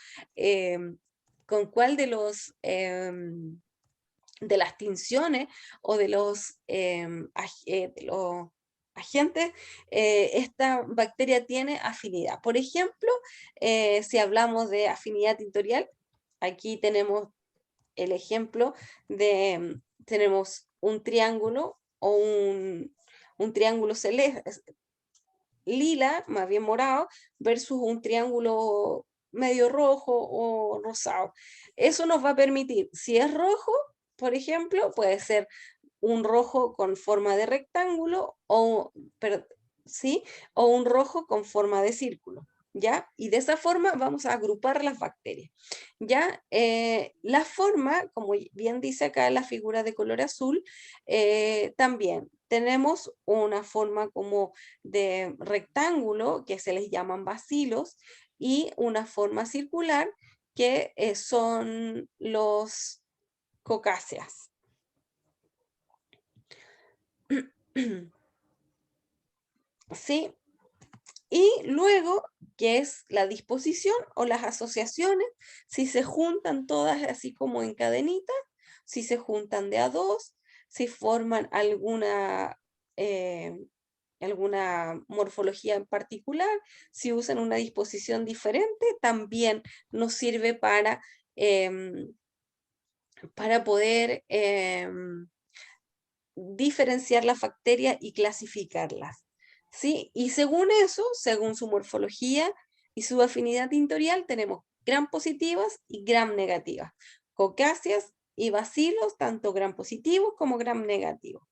tinciones o de los agentes, esta bacteria tiene afinidad. Por ejemplo, si hablamos de afinidad tintorial, aquí tenemos el ejemplo de, tenemos un triángulo o un triángulo celeste, lila, más bien morado, versus un triángulo medio rojo o rosado. Eso nos va a permitir, si es rojo, por ejemplo, puede ser un rojo con forma de rectángulo o un rojo con forma de círculo, ¿ya? Y de esa forma vamos a agrupar las bacterias, ¿ya? La forma, como bien dice acá la figura de color azul, también tenemos una forma como de rectángulo que se les llaman bacilos y una forma circular que son los cocáceas. ¿Sí? Y luego, ¿qué es la disposición o las asociaciones? Si se juntan todas así como en cadenita, si se juntan de a dos, si forman alguna morfología en particular, si usan una disposición diferente, también nos sirve para poder diferenciar las bacterias y clasificarlas. ¿Sí? Y según eso, según su morfología y su afinidad tintorial, tenemos gram positivas y gram negativas, cocáceas y bacilos, tanto gram positivos como gram negativos.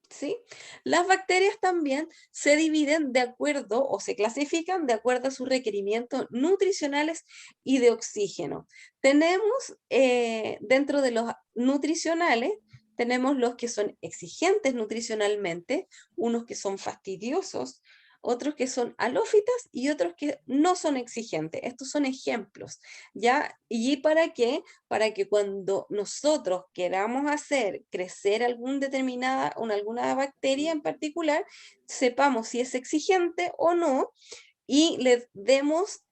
¿Sí? Las bacterias también se dividen de acuerdo o se clasifican de acuerdo a sus requerimientos nutricionales y de oxígeno. Tenemos dentro de los nutricionales, tenemos los que son exigentes nutricionalmente, unos que son fastidiosos, otros que son halófitas y otros que no son exigentes. Estos son ejemplos, ¿ya? ¿Y para qué? Para que cuando nosotros queramos hacer crecer alguna bacteria en particular, sepamos si es exigente o no y les demos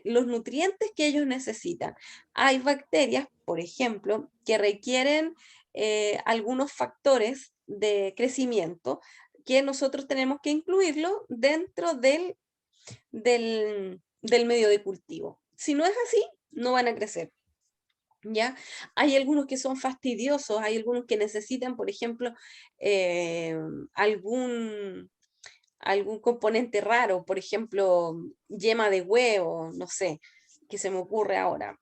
los nutrientes que ellos necesitan. Hay bacterias, por ejemplo, que requieren algunos factores de crecimiento que nosotros tenemos que incluirlo dentro del medio de cultivo. Si no es así, no van a crecer. ¿Ya? Hay algunos que son fastidiosos, hay algunos que necesitan, por ejemplo, algún componente raro, por ejemplo, yema de huevo, no sé, que se me ocurre ahora.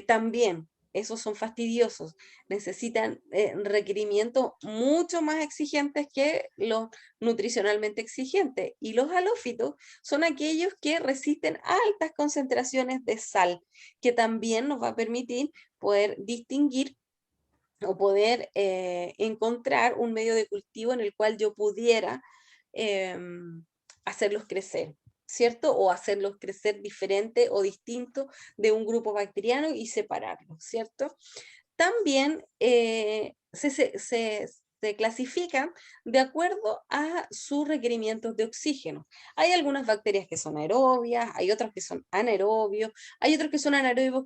También, esos son fastidiosos, necesitan requerimientos mucho más exigentes que los nutricionalmente exigentes. Y los halófitos son aquellos que resisten altas concentraciones de sal, que también nos va a permitir poder distinguir o poder encontrar un medio de cultivo en el cual yo pudiera hacerlos crecer, ¿cierto? O hacerlos crecer diferente o distinto de un grupo bacteriano y separarlos, ¿cierto? También se clasifican de acuerdo a sus requerimientos de oxígeno. Hay algunas bacterias que son aerobias, hay otras que son anaerobios, hay otros que son anaerobios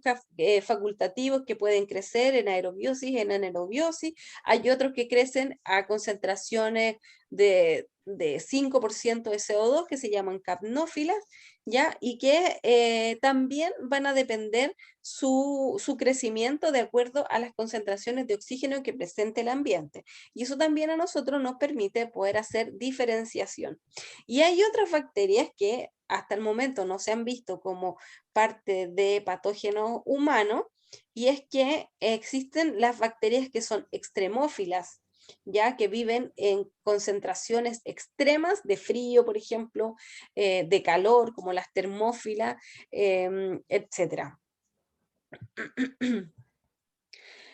facultativos que pueden crecer en aerobiosis, en anaerobiosis, hay otros que crecen a concentraciones de 5% de CO2 que se llaman capnófilas, ¿ya? Y que también van a depender su crecimiento de acuerdo a las concentraciones de oxígeno que presente el ambiente. Y eso también a nosotros nos permite poder hacer diferenciación. Y hay otras bacterias que hasta el momento no se han visto como parte de patógenos humanos, y es que existen las bacterias que son extremófilas, ya que viven en concentraciones extremas de frío, por ejemplo, de calor, como las termófilas, etc.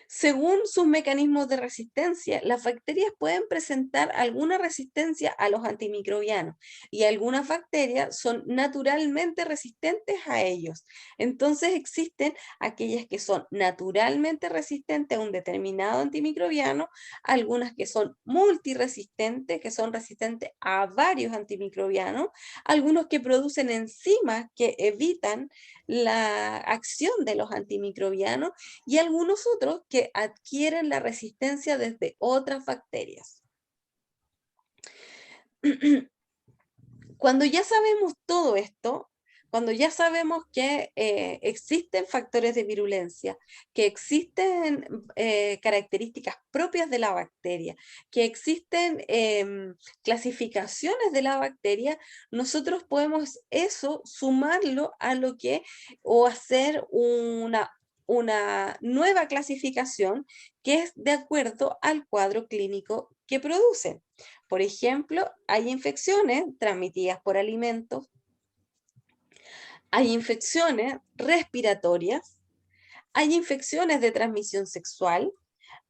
Según sus mecanismos de resistencia, las bacterias pueden presentar alguna resistencia a los antimicrobianos y algunas bacterias son naturalmente resistentes a ellos. Entonces existen aquellas que son naturalmente resistentes a un determinado antimicrobiano, algunas que son multiresistentes, que son resistentes a varios antimicrobianos, algunos que producen enzimas que evitan la acción de los antimicrobianos y algunos otros que adquieren la resistencia desde otras bacterias. Cuando ya sabemos todo esto, cuando ya sabemos que existen factores de virulencia, que existen características propias de la bacteria, que existen clasificaciones de la bacteria, nosotros podemos eso sumarlo a lo que, o hacer una nueva clasificación que es de acuerdo al cuadro clínico que producen. Por ejemplo, hay infecciones transmitidas por alimentos, hay infecciones respiratorias, Hay infecciones de transmisión sexual,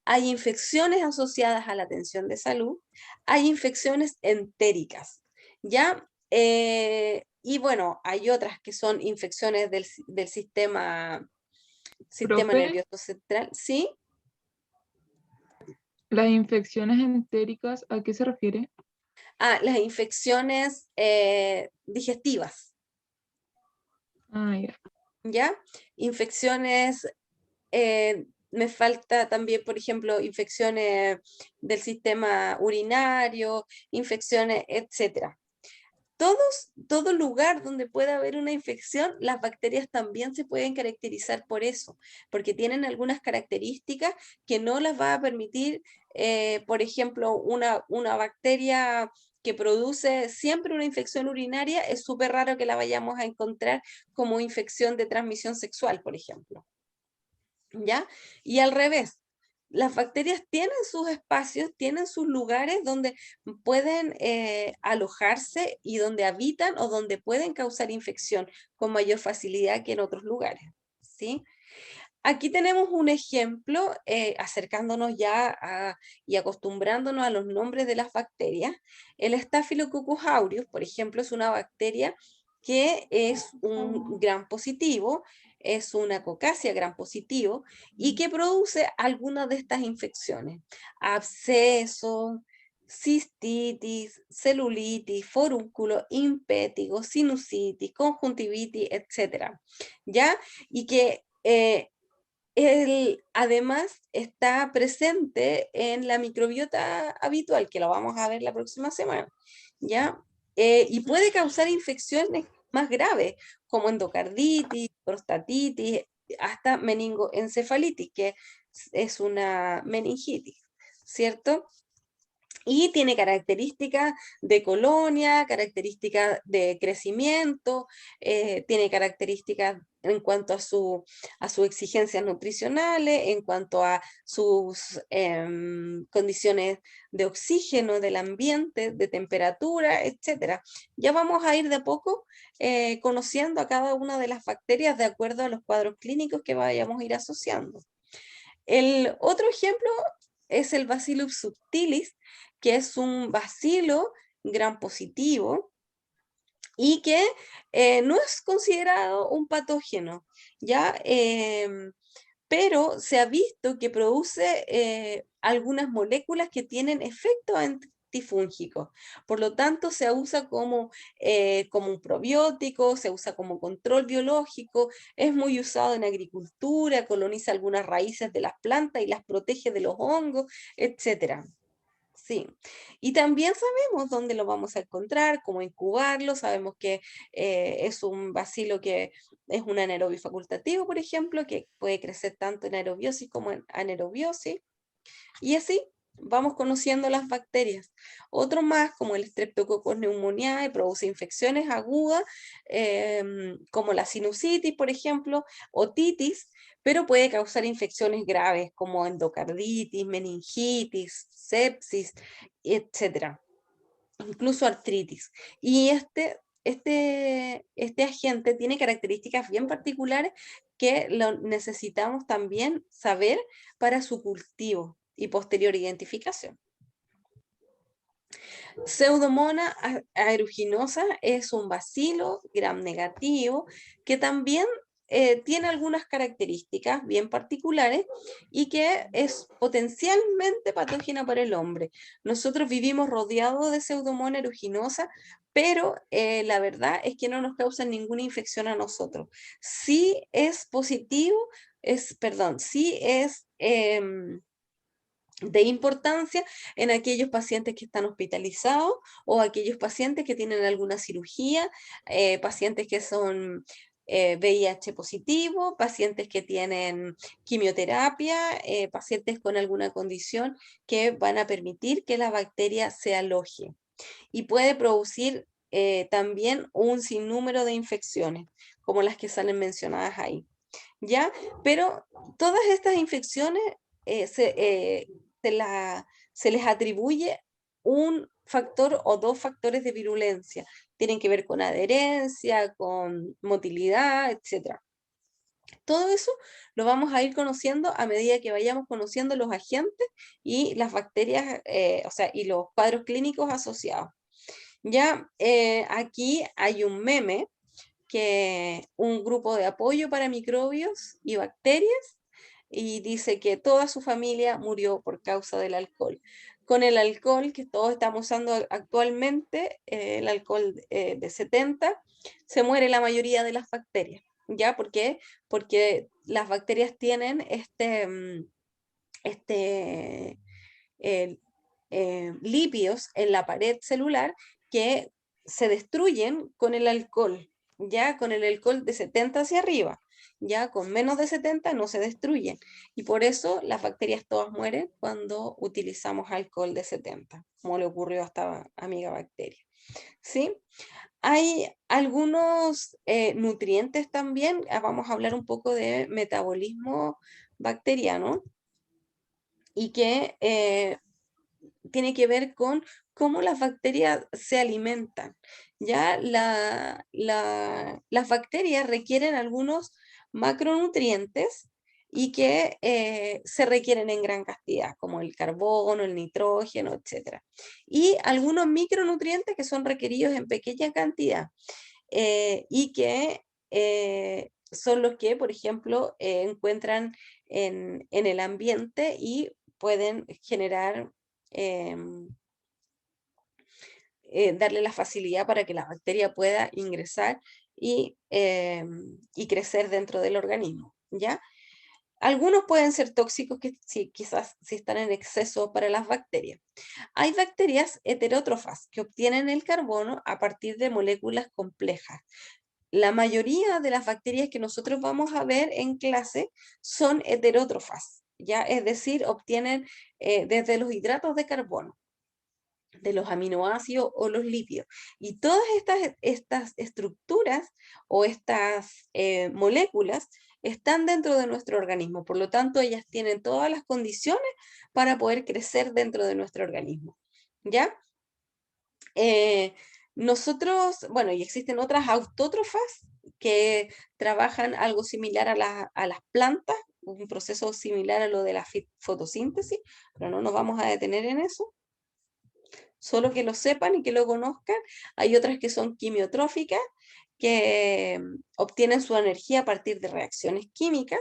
hay infecciones asociadas a la atención de salud, hay infecciones entéricas, ¿ya? Y bueno, hay otras que son infecciones del sistema Profe, nervioso central, ¿sí? las infecciones entéricas, ¿a qué se refiere? Las infecciones digestivas, Ah, ya. ¿ya? Infecciones, me falta también, por ejemplo, infecciones del sistema urinario, infecciones, etcétera. Todo lugar donde pueda haber una infección, las bacterias también se pueden caracterizar por eso, porque tienen algunas características que no las va a permitir, por ejemplo, una bacteria que produce siempre una infección urinaria, es súper raro que la vayamos a encontrar como infección de transmisión sexual, por ejemplo. ¿Ya? Y al revés, las bacterias tienen sus espacios, tienen sus lugares donde pueden alojarse y donde habitan o donde pueden causar infección con mayor facilidad que en otros lugares, ¿sí? Aquí tenemos un ejemplo, acercándonos ya y acostumbrándonos a los nombres de las bacterias. El Staphylococcus aureus, por ejemplo, es una bacteria que es un gram positivo, es una Coccacia gram positivo, y que produce algunas de estas infecciones: absceso, cistitis, celulitis, forúnculo, impétigo, sinusitis, conjuntivitis, etc. ¿Ya? Y que además está presente en la microbiota habitual, que lo vamos a ver la próxima semana, ¿ya? Y puede causar infecciones más graves, como endocarditis, prostatitis, hasta meningoencefalitis, que es una meningitis, ¿cierto? Y tiene características de colonia, características de crecimiento, tiene características en cuanto a sus exigencias nutricionales, en cuanto a sus condiciones de oxígeno del ambiente, de temperatura, etc. Ya vamos a ir de a poco conociendo a cada una de las bacterias de acuerdo a los cuadros clínicos que vayamos a ir asociando. El otro ejemplo es el Bacillus subtilis, que es un bacilo gram positivo y que no es considerado un patógeno, ¿ya? Pero se ha visto que produce algunas moléculas que tienen efectos antifúngicos. Por lo tanto, se usa como un probiótico, se usa como control biológico, es muy usado en agricultura, coloniza algunas raíces de las plantas y las protege de los hongos, etc. Sí, y también sabemos dónde lo vamos a encontrar, cómo incubarlo, sabemos que es un bacilo que es un anaerobio facultativo, por ejemplo, que puede crecer tanto en aerobiosis como en anaerobiosis, y así vamos conociendo las bacterias. Otro más, como el Streptococcus pneumoniae, produce infecciones agudas, como la sinusitis, por ejemplo, otitis, pero puede causar infecciones graves como endocarditis, meningitis, sepsis, etc. Incluso artritis. Y este agente tiene características bien particulares que lo necesitamos también saber para su cultivo y posterior identificación. Pseudomonas aeruginosa es un bacilo gram negativo que también tiene algunas características bien particulares y que es potencialmente patógena para el hombre. Nosotros vivimos rodeados de Pseudomonas aeruginosa, pero la verdad es que no nos causan ninguna infección a nosotros. Sí es positivo, sí es de importancia en aquellos pacientes que están hospitalizados o aquellos pacientes que tienen alguna cirugía, pacientes que son VIH positivo, pacientes que tienen quimioterapia, pacientes con alguna condición que van a permitir que la bacteria se aloje. Y puede producir también un sinnúmero de infecciones, como las que salen mencionadas ahí, ¿ya? Pero todas estas infecciones se les atribuye un factor o dos factores de virulencia. Tienen que ver con adherencia, con motilidad, etc. Todo eso lo vamos a ir conociendo a medida que vayamos conociendo los agentes y las bacterias, o sea, y los cuadros clínicos asociados. Ya aquí hay un meme que un grupo de apoyo para microbios y bacterias y dice que toda su familia murió por causa del alcohol. Con el alcohol que todos estamos usando actualmente, el alcohol de 70, se muere la mayoría de las bacterias. ¿Ya? ¿Por qué? Porque las bacterias tienen lípidos en la pared celular que se destruyen con el alcohol, ya con el alcohol de 70 hacia arriba, ya con menos de 70 no se destruyen. Y por eso las bacterias todas mueren cuando utilizamos alcohol de 70, como le ocurrió a esta amiga bacteria. ¿Sí? Hay algunos nutrientes también, vamos a hablar un poco de metabolismo bacteriano y que tiene que ver con cómo las bacterias se alimentan. Ya las bacterias requieren algunos macronutrientes y que se requieren en gran cantidad, como el carbono, el nitrógeno, etc. Y algunos micronutrientes que son requeridos en pequeña cantidad y que son los que, por ejemplo, encuentran en el ambiente y pueden generar darle la facilidad para que la bacteria pueda ingresar y crecer dentro del organismo, ¿ya? Algunos pueden ser tóxicos que quizás si están en exceso para las bacterias. Hay bacterias heterótrofas que obtienen el carbono a partir de moléculas complejas. La mayoría de las bacterias que nosotros vamos a ver en clase son heterótrofas, ¿ya? Es decir, obtienen desde los hidratos de carbono, de los aminoácidos o los lípidos. Y todas estas estructuras o estas moléculas están dentro de nuestro organismo. Por lo tanto, ellas tienen todas las condiciones para poder crecer dentro de nuestro organismo. ¿Ya? Nosotros, bueno, y existen otras autótrofas que trabajan algo similar a las plantas, un proceso similar a lo de la fotosíntesis, pero no nos vamos a detener en eso. Solo que lo sepan y que lo conozcan. Hay otras que son quimiotróficas, que obtienen su energía a partir de reacciones químicas,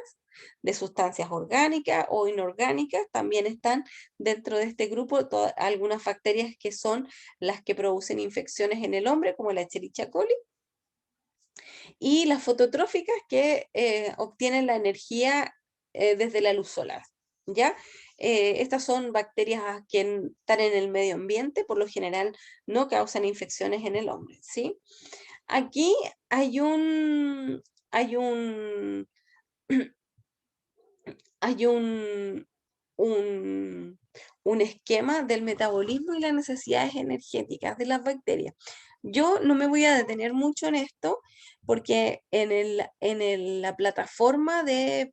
de sustancias orgánicas o inorgánicas. También están dentro de este grupo algunas bacterias que son las que producen infecciones en el hombre, como la Escherichia coli. Y las fototróficas que obtienen la energía desde la luz solar, ¿ya? Estas son bacterias que están en el medio ambiente, por lo general no causan infecciones en el hombre, ¿sí? Aquí hay un esquema del metabolismo y las necesidades energéticas de las bacterias. Yo no me voy a detener mucho en esto porque en la plataforma de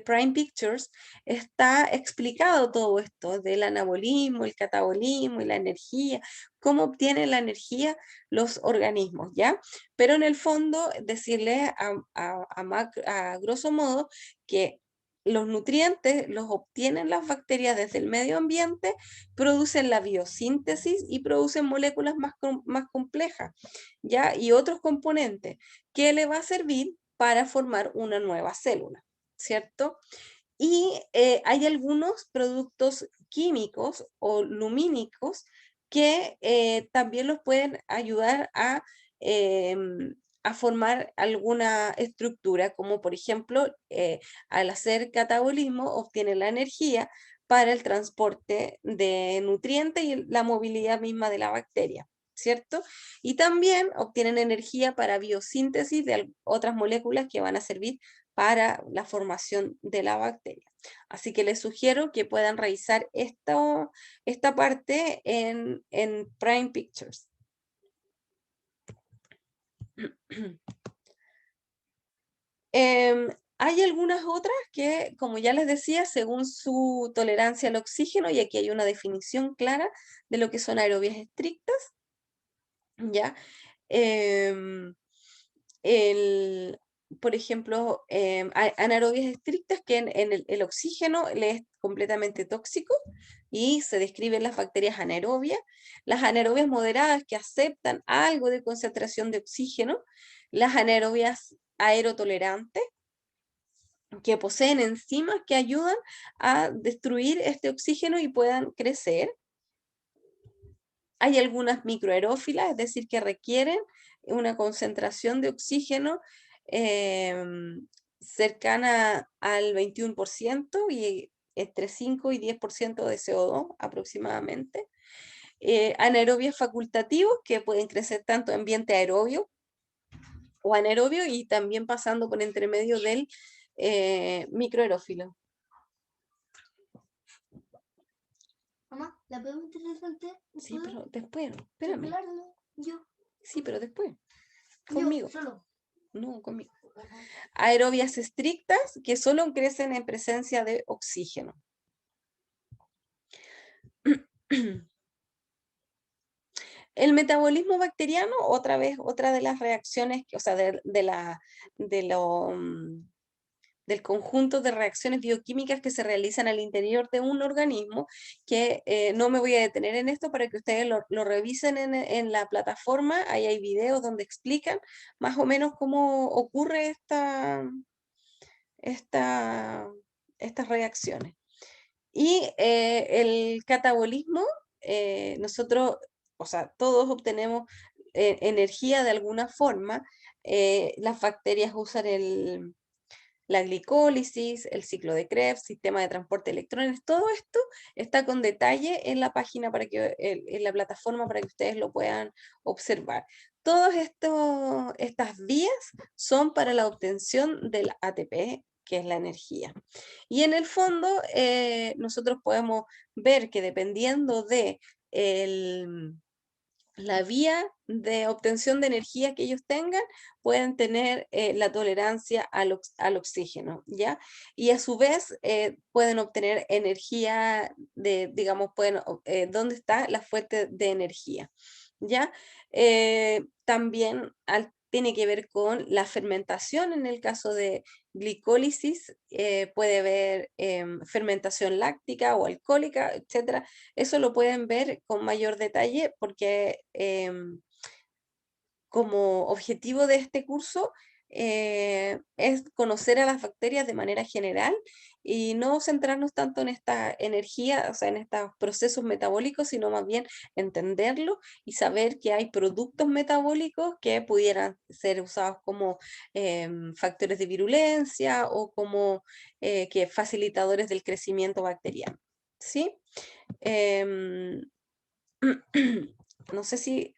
Prime Pictures está explicado todo esto del anabolismo, el catabolismo y la energía, cómo obtienen la energía los organismos, ¿ya? Pero en el fondo decirles a grosso modo que los nutrientes los obtienen las bacterias desde el medio ambiente, producen la biosíntesis y producen moléculas más complejas, ¿ya? Y otros componentes que le va a servir para formar una nueva célula, ¿cierto? Y hay algunos productos químicos o lumínicos que también los pueden ayudar a formar alguna estructura, como por ejemplo, al hacer catabolismo obtienen la energía para el transporte de nutrientes y la movilidad misma de la bacteria, ¿cierto? Y también obtienen energía para biosíntesis de otras moléculas que van a servir para la formación de la bacteria. Así que les sugiero que puedan revisar esta parte en Prime Pictures. Hay algunas otras que, como ya les decía, según su tolerancia al oxígeno, y aquí hay una definición clara de lo que son aerobias estrictas, ¿ya? por ejemplo, anaerobias estrictas, que en el oxígeno le es completamente tóxico y se describen las bacterias anaerobias. Las anaerobias moderadas, que aceptan algo de concentración de oxígeno. Las anaerobias aerotolerantes, que poseen enzimas que ayudan a destruir este oxígeno y puedan crecer. Hay algunas microaerófilas, es decir, que requieren una concentración de oxígeno cercana al 21% y entre 5 y 10% de CO2 aproximadamente. Anaerobios facultativos, que pueden crecer tanto en ambiente aerobio o anaerobio y también pasando por entre medio del microaerófilo. Mamá, la pregunta interesante. Sí, pero después, espérame. Claro, yo. Sí, pero después. Yo, Conmigo. solo. No, conmigo. Aerobias estrictas, que solo crecen en presencia de oxígeno. El metabolismo bacteriano, otra vez, otra de las reacciones, o sea, del conjunto de reacciones bioquímicas que se realizan al interior de un organismo, que no me voy a detener en esto para que ustedes lo revisen en la plataforma. Ahí hay videos donde explican más o menos cómo ocurre estas reacciones. Y el catabolismo, nosotros, o sea, todos obtenemos energía de alguna forma. Las bacterias usan la glicólisis, el ciclo de Krebs, sistema de transporte de electrones. Todo esto está con detalle en la página, en la plataforma, para que ustedes lo puedan observar. Todas estas vías son para la obtención del ATP, que es la energía. Y en el fondo, nosotros podemos ver que dependiendo de la vía de obtención de energía que ellos tengan, pueden tener la tolerancia al oxígeno, ¿ya? Y a su vez pueden obtener energía digamos, ¿dónde está la fuente de energía? ¿Ya? También tiene que ver con la fermentación. En el caso de glicólisis puede haber fermentación láctica o alcohólica, etc. Eso lo pueden ver con mayor detalle porque como objetivo de este curso es conocer a las bacterias de manera general y no centrarnos tanto en esta energía, o sea, en estos procesos metabólicos, sino más bien entenderlo y saber que hay productos metabólicos que pudieran ser usados como factores de virulencia o como que facilitadores del crecimiento bacteriano. ¿Sí? No sé si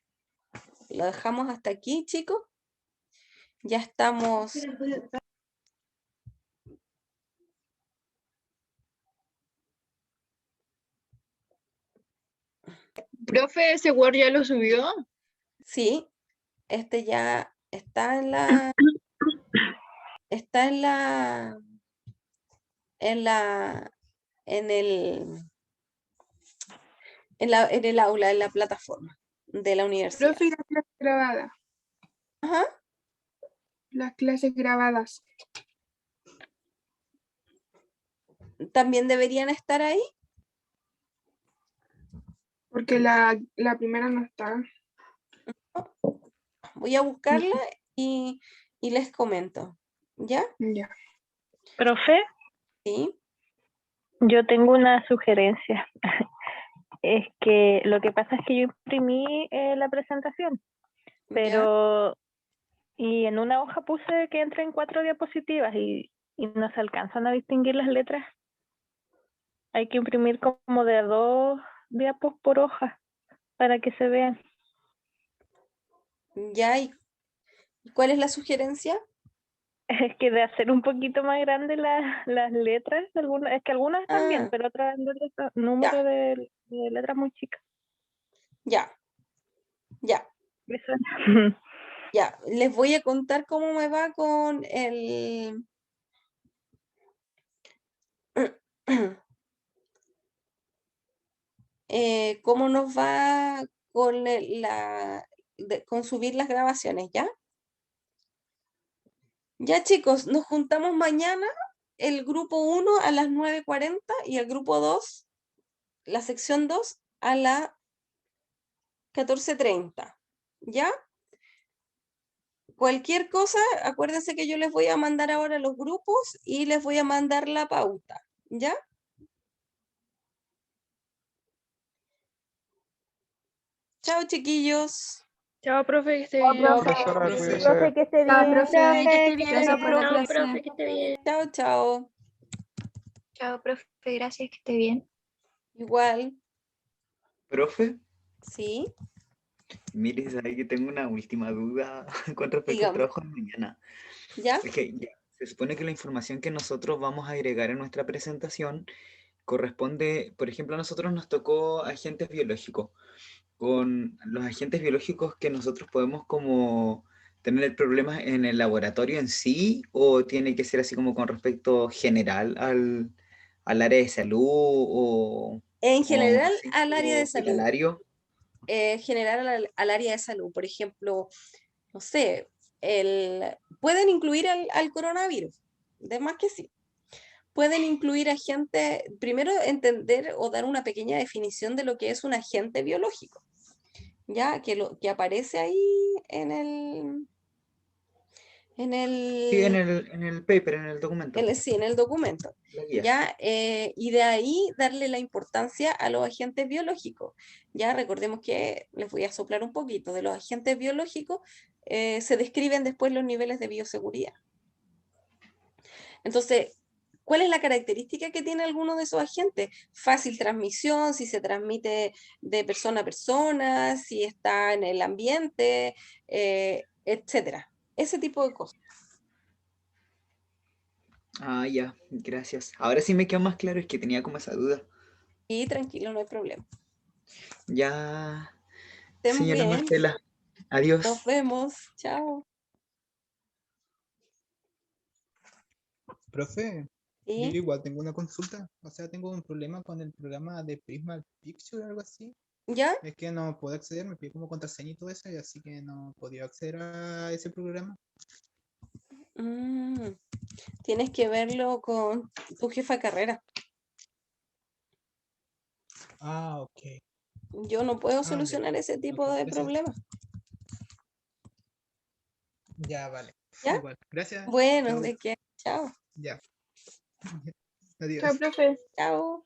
lo dejamos hasta aquí, chicos. Ya estamos. Profe, ¿ese Word ya lo subió? Sí, este ya está en el aula, en la plataforma de la universidad. Profe, y las clases grabadas. Ajá. Las clases grabadas. ¿También deberían estar ahí? Porque la primera no está. Voy a buscarla y les comento. ¿Ya? Ya. Profe, Sí. yo tengo una sugerencia. Es que lo que pasa es que yo imprimí la presentación, pero y en una hoja puse que entren 4 diapositivas y no se alcanzan a distinguir las letras. Hay que imprimir como de 2 diapos por hoja para que se vean. Ya, ¿y cuál es la sugerencia? Es que de hacer un poquito más grande las letras, es que algunas están bien, pero otras número de letras muy chicas. Ya. Eso. Ya, les voy a contar cómo me va con el... cómo nos va con con subir las grabaciones, ¿ya? Ya chicos, nos juntamos mañana, el grupo 1 a las 9:40 y el grupo 2, la sección 2, a las 14:30. ¿Ya? Cualquier cosa, acuérdense que yo les voy a mandar ahora los grupos y les voy a mandar la pauta. ¿Ya? Chao, chiquillos. Chao, profe, que esté Chao, bien. profe. Cuídese. Profe, que esté Chao, bien. profe, que esté bien. Gracias por la Chao, clase. profe, que esté bien. Chao, chao. Chao, profe, gracias, que esté bien. Igual. Profe, Sí. mire, sabe que tengo una última duda con respecto al Dígame. trabajo de mañana. ¿Ya? Es que ya, se supone que la información que nosotros vamos a agregar en nuestra presentación corresponde, por ejemplo, a nosotros nos tocó agentes biológicos. Con los agentes biológicos que nosotros podemos como tener el problema en el laboratorio en sí, o tiene que ser así como con respecto general al área de salud En o general, así, al área de salud. hospitalario. General al área de salud. Por ejemplo, no sé, pueden incluir al coronavirus. De más que sí. Pueden incluir agentes, primero entender o dar una pequeña definición de lo que es un agente biológico. Ya, que aparece ahí en el... Sí, en el paper, en el documento. Sí, en el documento. La guía. ¿Ya? Y de ahí darle la importancia a los agentes biológicos. Ya recordemos que, les voy a soplar un poquito, de los agentes biológicos se describen después los niveles de bioseguridad. Entonces, ¿cuál es la característica que tiene alguno de esos agentes? Fácil transmisión, si se transmite de persona a persona, si está en el ambiente, etcétera. Ese tipo de cosas. Ah, ya, gracias. Ahora sí me quedó más claro, es que tenía como esa duda. Y tranquilo, no hay problema. Ya, Estén señora bien. Marcela, adiós. Nos vemos. Chao. Profe, ¿Sí? yo igual tengo una consulta. O sea, tengo un problema con el programa de Prisma Picture o algo así. ¿Ya? Es que no puedo acceder, me pide como contraseña y todo eso, y así que no podía acceder a ese programa. Tienes que verlo con tu jefa de carrera. Ah, ok. Yo no puedo ya. solucionar ese tipo Ok, de gracias. problemas. Ya, vale. ¿Ya? Igual. Gracias. Bueno, Chao. ¿de qué? Chao. Ya. Adiós. Chao, profe. Chao.